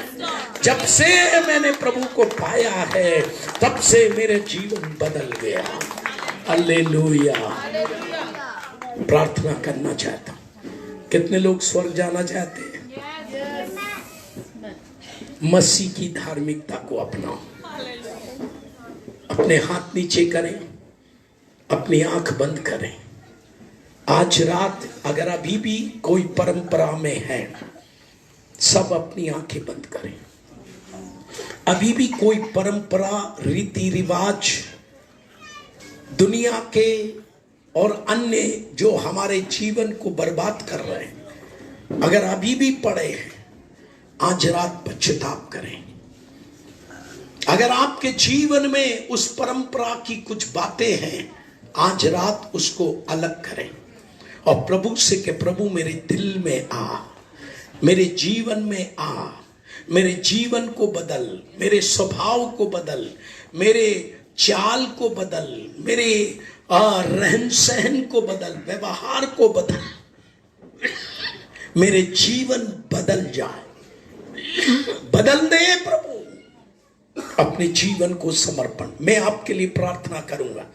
जब से मैंने प्रभु को पाया है, तब से मेरे जीवन बदल गया। हालेलुया। प्रार्थना करना चाहता हूं, कितने लोग स्वर्ग जाना चाहते हैं? मसीह की धार्मिकता को अपनाओ। अपने हाथ नीचे करें, अपनी आंख बंद करें। आज रात अगर अभी भी कोई परंपरा में है, सब अपनी आंखें बंद करें। अभी भी कोई परंपरा, रीति रिवाज, दुनिया के और अन्य जो हमारे जीवन को बर्बाद कर रहे हैं, अगर अभी भी पड़े हैं, आज रात पश्चाताप करें। अगर आपके जीवन में उस परंपरा की कुछ बातें हैं, आज रात उसको अलग करें और प्रभु से कि प्रभु मेरे दिल में आ, मेरे जीवन में आ, मेरे जीवन को बदल, मेरे स्वभाव को बदल, मेरे चाल को बदल, मेरे रहन सहन को बदल, व्यवहार को बदल, मेरे जीवन बदल जाए। बदल दे प्रभु अपने जीवन को समर्पण। मैं आपके लिए प्रार्थना करूंगा।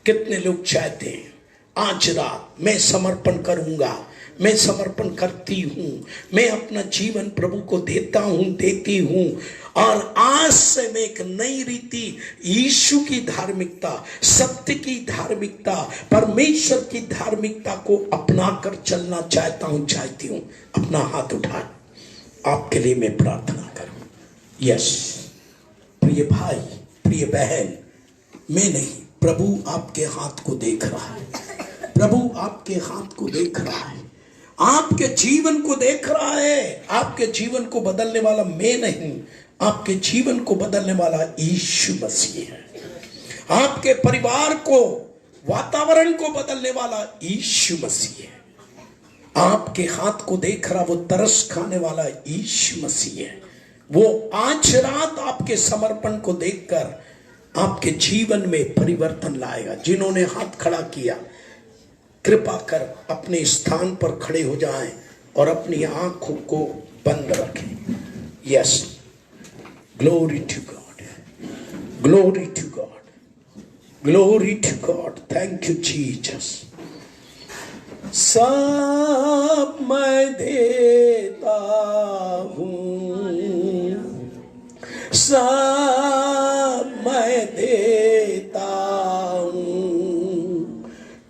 कितने लोग चाहते हैं आज रात मैं समर्पण करूंगा, मैं समर्पण करती हूं, मैं अपना जीवन प्रभु को देता हूं, देती हूं, और आज से मैं एक नई रीति, यीशु की धार्मिकता, सत्य की धार्मिकता, परमेश्वर की धार्मिकता को अपना कर चलना चाहता हूं, चाहती हूं। अपना हाथ उठाए, आपके लिए मैं प्रार्थना करूं। यस प्रिय भाई, प्रिय बहन, मैं नहीं, प्रभु आपके हाथ को देख रहा है, प्रभु आपके हाथ को देख रहा है, आपके जीवन को देख रहा है। आपके जीवन को बदलने वाला मैं नहीं, आपके जीवन को बदलने वाला यीशु मसीह है। आपके परिवार को, वातावरण को बदलने वाला यीशु मसीह है। आपके हाथ को देख रहा वो तरस खाने वाला यीशु मसीह है। वो आज रात आपके समर्पण को देखकर आपके जीवन में परिवर्तन लाएगा। जिन्होंने हाथ खड़ा किया, कृपा कर अपने स्थान पर खड़े हो जाएं और अपनी आंखों को बंद रखें। Yes, glory to God, glory to God, glory to God. Thank you Jesus. सब मैं देता हूँ, सब मैं देता हूँ,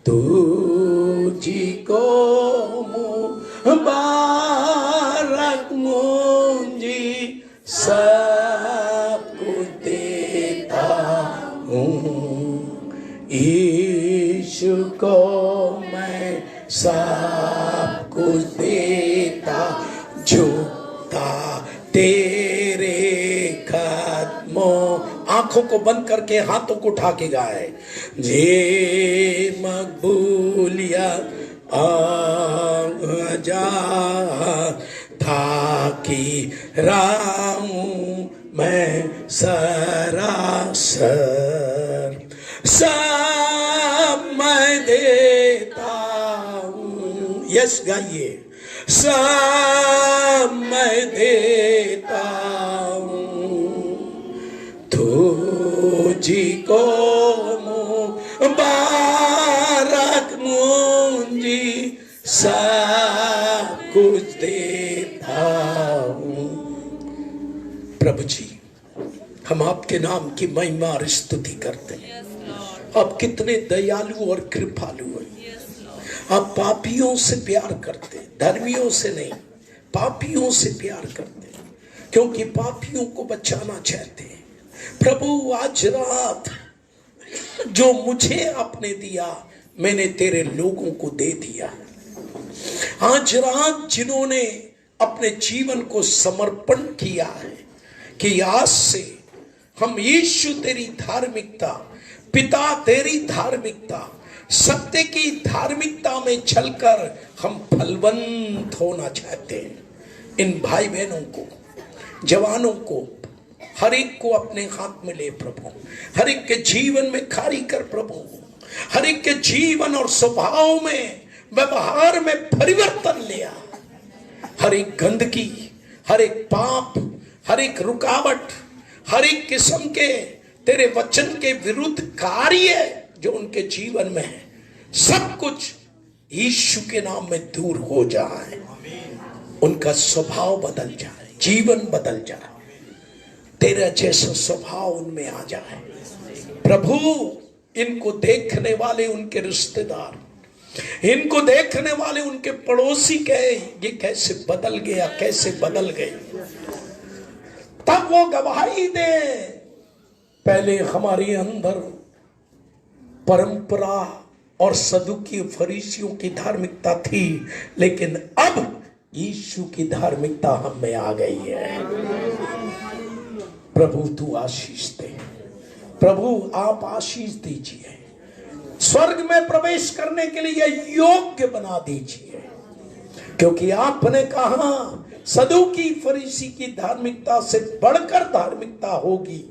तुझको मुबारक मुझी सब कुछ देता हूँ, यीशु को मैं सब कुछ देता, झुकता तेरे कदमों। आंखों को बंद करके हाथों को उठा के गाए। जे मकबूलिया जा ताकि राहूं मैं सर सरासर सब मैं देता हूँ। यस गाइए, सब मैं देता हूँ, तुझी को मुबारक मुझी सब कुछ देता हूँ। प्रभु जी, हम आपके नाम की महिमा और स्तुति करते हैं। आप कितने दयालु और कृपालु हैं। आप पापियों से प्यार करते हैं, धर्मियों से नहीं, पापियों से प्यार करते हैं, क्योंकि पापियों को बचाना चाहते हैं। प्रभु, आज रात जो मुझे आपने दिया, मैंने तेरे लोगों को दे दिया। आज रात जिन्होंने अपने जीवन को समर्पण किया है कि आज से हम यीशु तेरी धार्मिकता, पिता तेरी धार्मिकता, सत्य की धार्मिकता में चलकर हम फलवंत होना चाहते हैं। इन भाई बहनों को, जवानों को, हर एक को अपने हाथ में ले प्रभु। हर एक के जीवन में कार्य कर प्रभु। हर एक के जीवन और स्वभाव में, व्यवहार में परिवर्तन ले आ। हर एक गंदगी, हर एक पाप, हर एक रुकावट, हर एक किस्म के तेरे वचन के विरुद्ध कार्य जो उनके जीवन में है, सब कुछ यीशु के नाम में दूर हो जाए। उनका स्वभाव बदल जाए, जीवन बदल जाए, तेरा जैसा स्वभाव उनमें आ जाए। प्रभु, इनको देखने वाले उनके रिश्तेदार, इनको देखने वाले उनके पड़ोसी कहे ये कैसे बदल गया, कैसे बदल गए, तब वो गवाही दे। पहले हमारे अंदर परंपरा और सदुकी फरीसियों की धार्मिकता थी, लेकिन अब यीशु की धार्मिकता हम में आ गई है। प्रभु तू आशीष दे। प्रभु आप आशीष दीजिए। स्वर्ग में प्रवेश करने के लिए योग्य बना दीजिए, क्योंकि आपने कहा सदुकी फरीसी की धार्मिकता से बढ़कर धार्मिकता होगी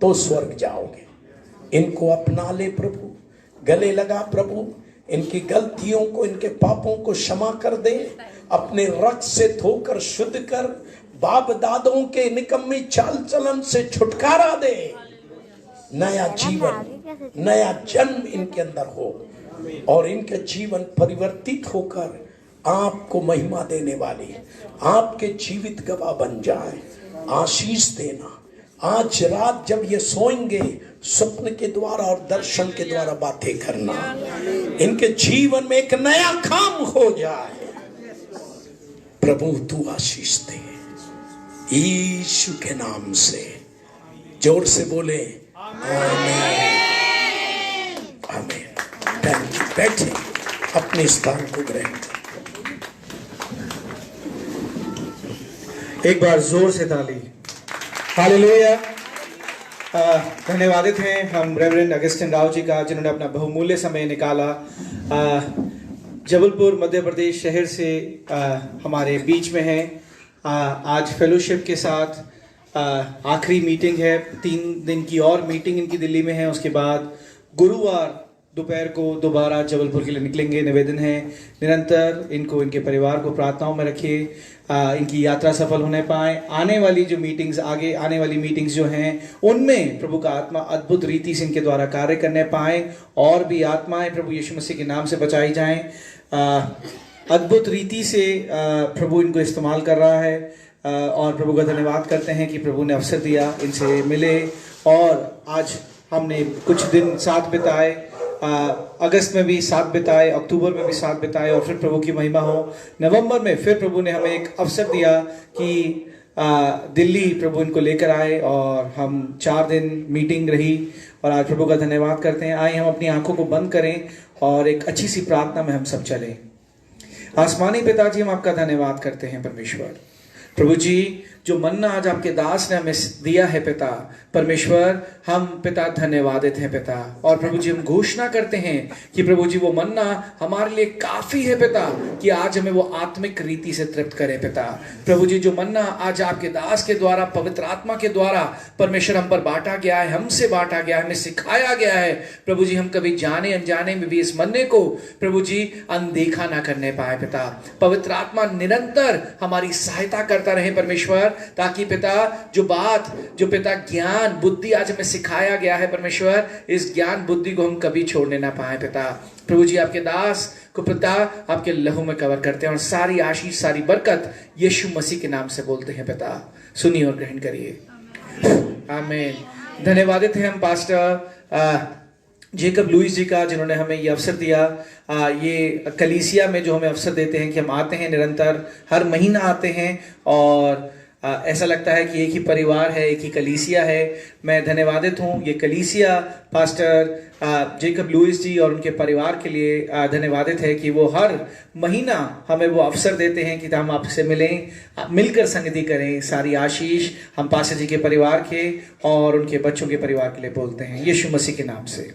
तो स्वर्ग जाओगे। इनको अपना ले प्रभु, गले लगा प्रभु, इनकी गलतियों को, इनके पापों को क्षमा कर दे, अपने रक्त से धोकर शुद्ध कर, बाप दादों के निकम्मी चाल चलन से छुटकारा दे। नया जीवन, नया जन्म इनके अंदर हो और इनके जीवन परिवर्तित होकर आपको महिमा देने वाली, आपके जीवित गवाह बन जाए। आशीष देना। आज रात जब ये सोएंगे, स्वप्न के द्वारा और दर्शन के द्वारा बातें करना, इनके जीवन में एक नया काम हो जाए। प्रभु तू आशीष दे, यीशु के नाम से। जोर से बोले आमीन, आमीन। Thank you. बैठे, अपने स्थान को ग्रहण करें। एक बार जोर से ताली। हालेलुया। धन्यवादित हैं हम रेवरेंड अगस्टिन राव जी का, जिन्होंने अपना बहुमूल्य समय निकाला जबलपुर मध्य प्रदेश शहर से हमारे बीच में हैं। आज फेलोशिप के साथ आखिरी मीटिंग है। 3 दिन की और मीटिंग इनकी दिल्ली में है। उसके बाद गुरुवार दोपहर को दोबारा जबलपुर के लिए निकलेंगे। निवेदन है निरंतर इनको, इनके परिवार को प्रार्थनाओं में रखिए, इनकी यात्रा सफल होने पाए। आने वाली जो मीटिंग्स, आगे आने वाली मीटिंग्स जो हैं, उनमें प्रभु का आत्मा अद्भुत रीति से इनके द्वारा कार्य करने पाए और भी आत्माएं प्रभु यीशु मसीह के नाम से बचाई जाएं। अद्भुत रीति से प्रभु इनको इस्तेमाल कर रहा है और प्रभु का धन्यवाद करते हैं कि प्रभु ने अवसर दिया इनसे मिले। और आज हमने कुछ दिन साथ बिताए, अगस्त में भी साथ बिताए, अक्टूबर में भी साथ बिताए और फिर प्रभु की महिमा हो। नवंबर में फिर प्रभु ने हमें एक अवसर दिया कि दिल्ली प्रभु इनको लेकर आए और हम 4 दिन मीटिंग रही और आज प्रभु का धन्यवाद करते हैं। आइए हम अपनी आंखों को बंद करें और एक अच्छी सी प्रार्थना में हम सब चलें। आसमानी पिताजी, हम आपका धन्यवाद करते हैं परमेश्वर। प्रभु जी, जो मन्ना आज आपके दास ने हमें दिया है पिता परमेश्वर, हम पिता धन्यवादित हैं पिता। और प्रभु जी हम घोषणा करते हैं कि प्रभु जी वो मन्ना हमारे लिए काफी है पिता, कि आज हमें वो आत्मिक रीति से तृप्त करे पिता। प्रभु जी जो मन्ना आज आपके दास के द्वारा, पवित्र आत्मा के द्वारा परमेश्वर हम पर बांटा गया है, हमसे बांटा गया है, हमें सिखाया गया है प्रभु जी, हम कभी जाने अनजाने में भी इस मन्ने को प्रभु जी अनदेखा ना करने पाए पिता। पवित्र आत्मा निरंतर हमारी सहायता करता रहे परमेश्वर, ताकि पिता जो बात, जो पिता ज्ञान बुद्धि आज हमें सिखाया गया है परमेश्वर, इस ज्ञान बुद्धि को हम कभी छोड़ने ना पाए पिता। प्रभु जी आपके दास को पिता आपके लहू में कवर करते हैं और सारी आशीष सारी बरकत यीशु मसीह के नाम से बोलते हैं पिता। सुनिए और ग्रहण करिए। आमीन। धन्यवादित हैं हम पास्टर जेकब लुइस जी का, जिन्होंने हमें ये अवसर दिया। ये कलीसिया में जो हमें अवसर देते हैं कि हम आते हैं, निरंतर हर महीना आते हैं और ऐसा लगता है कि एक ही परिवार है, एक ही कलीसिया है। मैं धन्यवादित हूँ ये कलीसिया पास्टर जेकब लुइस जी और उनके परिवार के लिए धन्यवादित है कि वो हर महीना हमें वो अवसर देते हैं कि हम आपसे मिलें, मिलकर संगति करें। सारी आशीष हम पास्टर जी के परिवार के और उनके बच्चों के परिवार के लिए बोलते हैं यीशु मसीह के नाम से।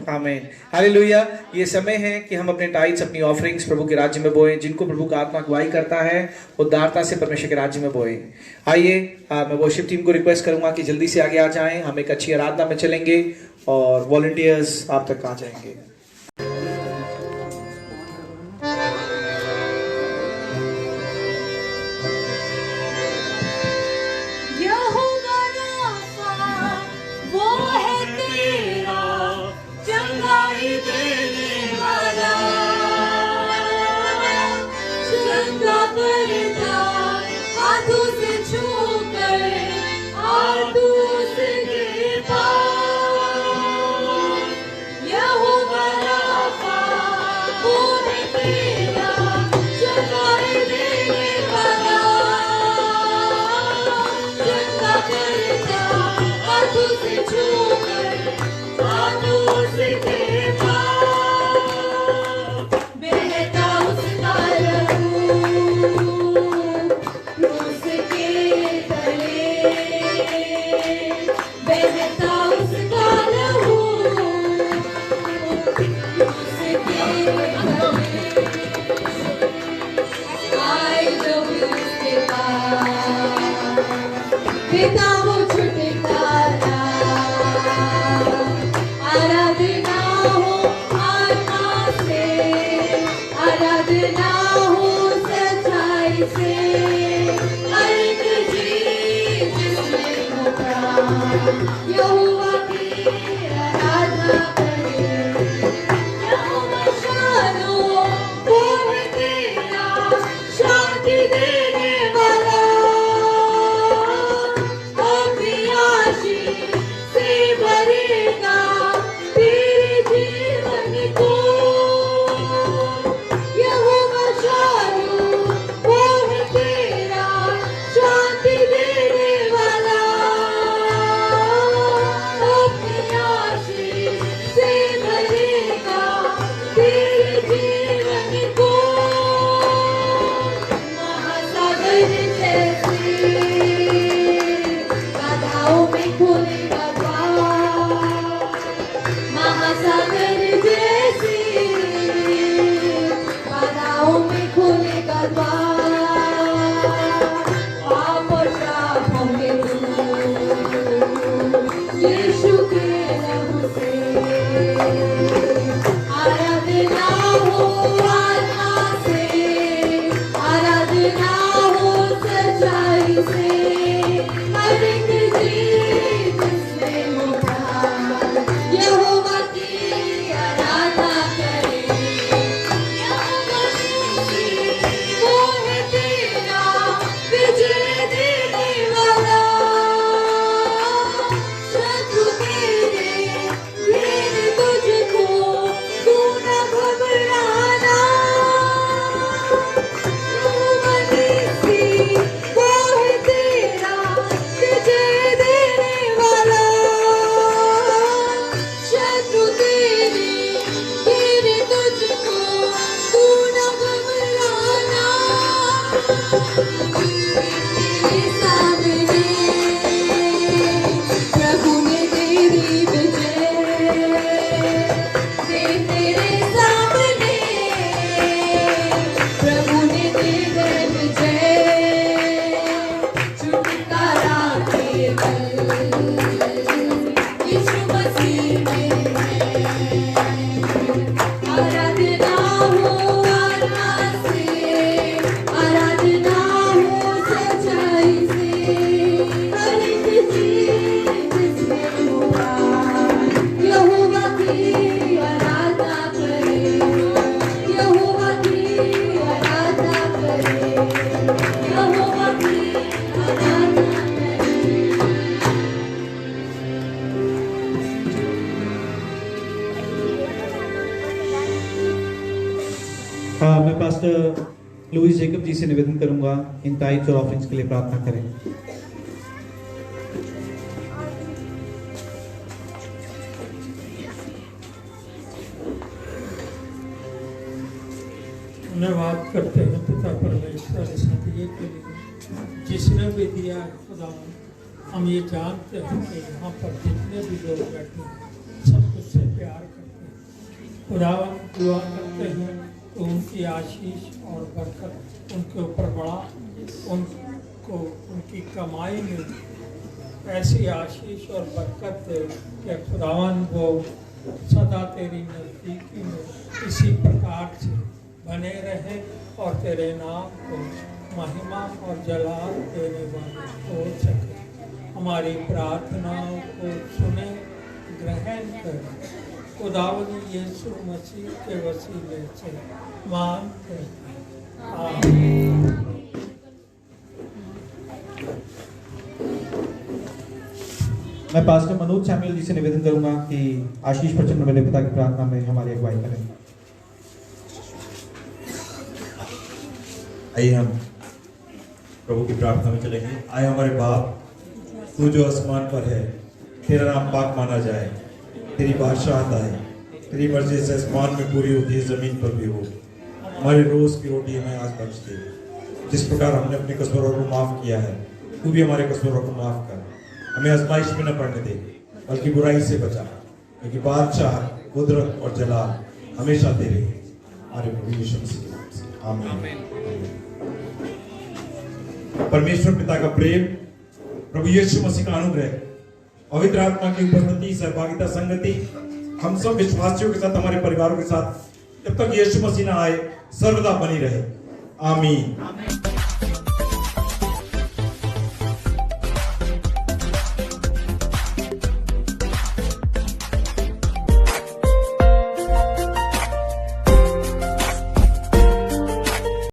आमीन। हालेलुया। ये समय है कि हम अपने टाइट्स, अपनी ऑफरिंग्स प्रभु के राज्य में बोएं। जिनको प्रभु का आत्मा अगुवाई करता है उदारता से परमेश्वर के राज्य में बोएं। आइए मैं वर्शिप टीम को रिक्वेस्ट करूंगा कि जल्दी से आगे आ जाएं। हम एक अच्छी आराधना में चलेंगे और वॉलंटियर्स आप तक आ जाएंगे। शांति देने वाला पास्टर लुइस जेकब जी से निवेदन करूंगा इन टाइप्स और ऑफरिंग्स के लिए प्रार्थना करें। धन्यवाद करते हैं पिता परमेश्वर इस हदिये के लिए जिसने भी दिया है खुदा। हम ये जानते हैं कि यहाँ पर जितने भी लोग बैठे हैं सब कुछ से प्यार करते हैं। खुदावन दुआ करते हैं तो उनकी आशीष और बरकत उनके ऊपर बढ़ा, उनको उनकी कमाई में ऐसी आशीष और बरकत दे कि खुदावन वो सदा तेरी नज़दीकी में इसी प्रकार से बने रहे और तेरे नाम को महिमा और जलाल देने वाले हो सके। हमारी प्रार्थनाओं को सुने, ग्रहण करें। खुदावंद यीशु मसीह के वसीले से मांगते हैं, आमीन। मैं पास्टर मनोज सैमुअल जी से निवेदन करूंगा कि आशीष प्रचंड मेरे पिता की प्रार्थना में हमारी अगुवाई करें। आइए हम प्रभु की प्रार्थना में चलेंगे। आए हमारे बाप, तू जो आसमान पर है, तेरा नाम पाक माना जाए, तेरी बादशाहत आए, तेरी मर्जी जैसे आसमान में पूरी होती है जमीन पर भी हो। हमारे रोज की रोटी हमें आज बख्श दे। जिस प्रकार हमने अपने कसूरों को माफ किया है, तू भी हमारे कसूरों को माफ कर। हमें आजमाइश में न पड़ने दे, बल्कि बुराई से बचा, क्योंकि बादशाह, कुदरत और जलाल हमेशा तेरे हैं। हमारे प्रभु यीशु मसीह के नाम से आमीन। परमेश्वर पिता का प्रेम, प्रभु यीशु मसीह का अनुग्रह, पवित्र आत्मा की उपस्थिति, सहभागिता, संगति हम सब विश्वासियों के साथ, हमारे परिवारों के साथ जब तक यीशु मसीह ना आए सर्वदा बनी रहे। आमीन।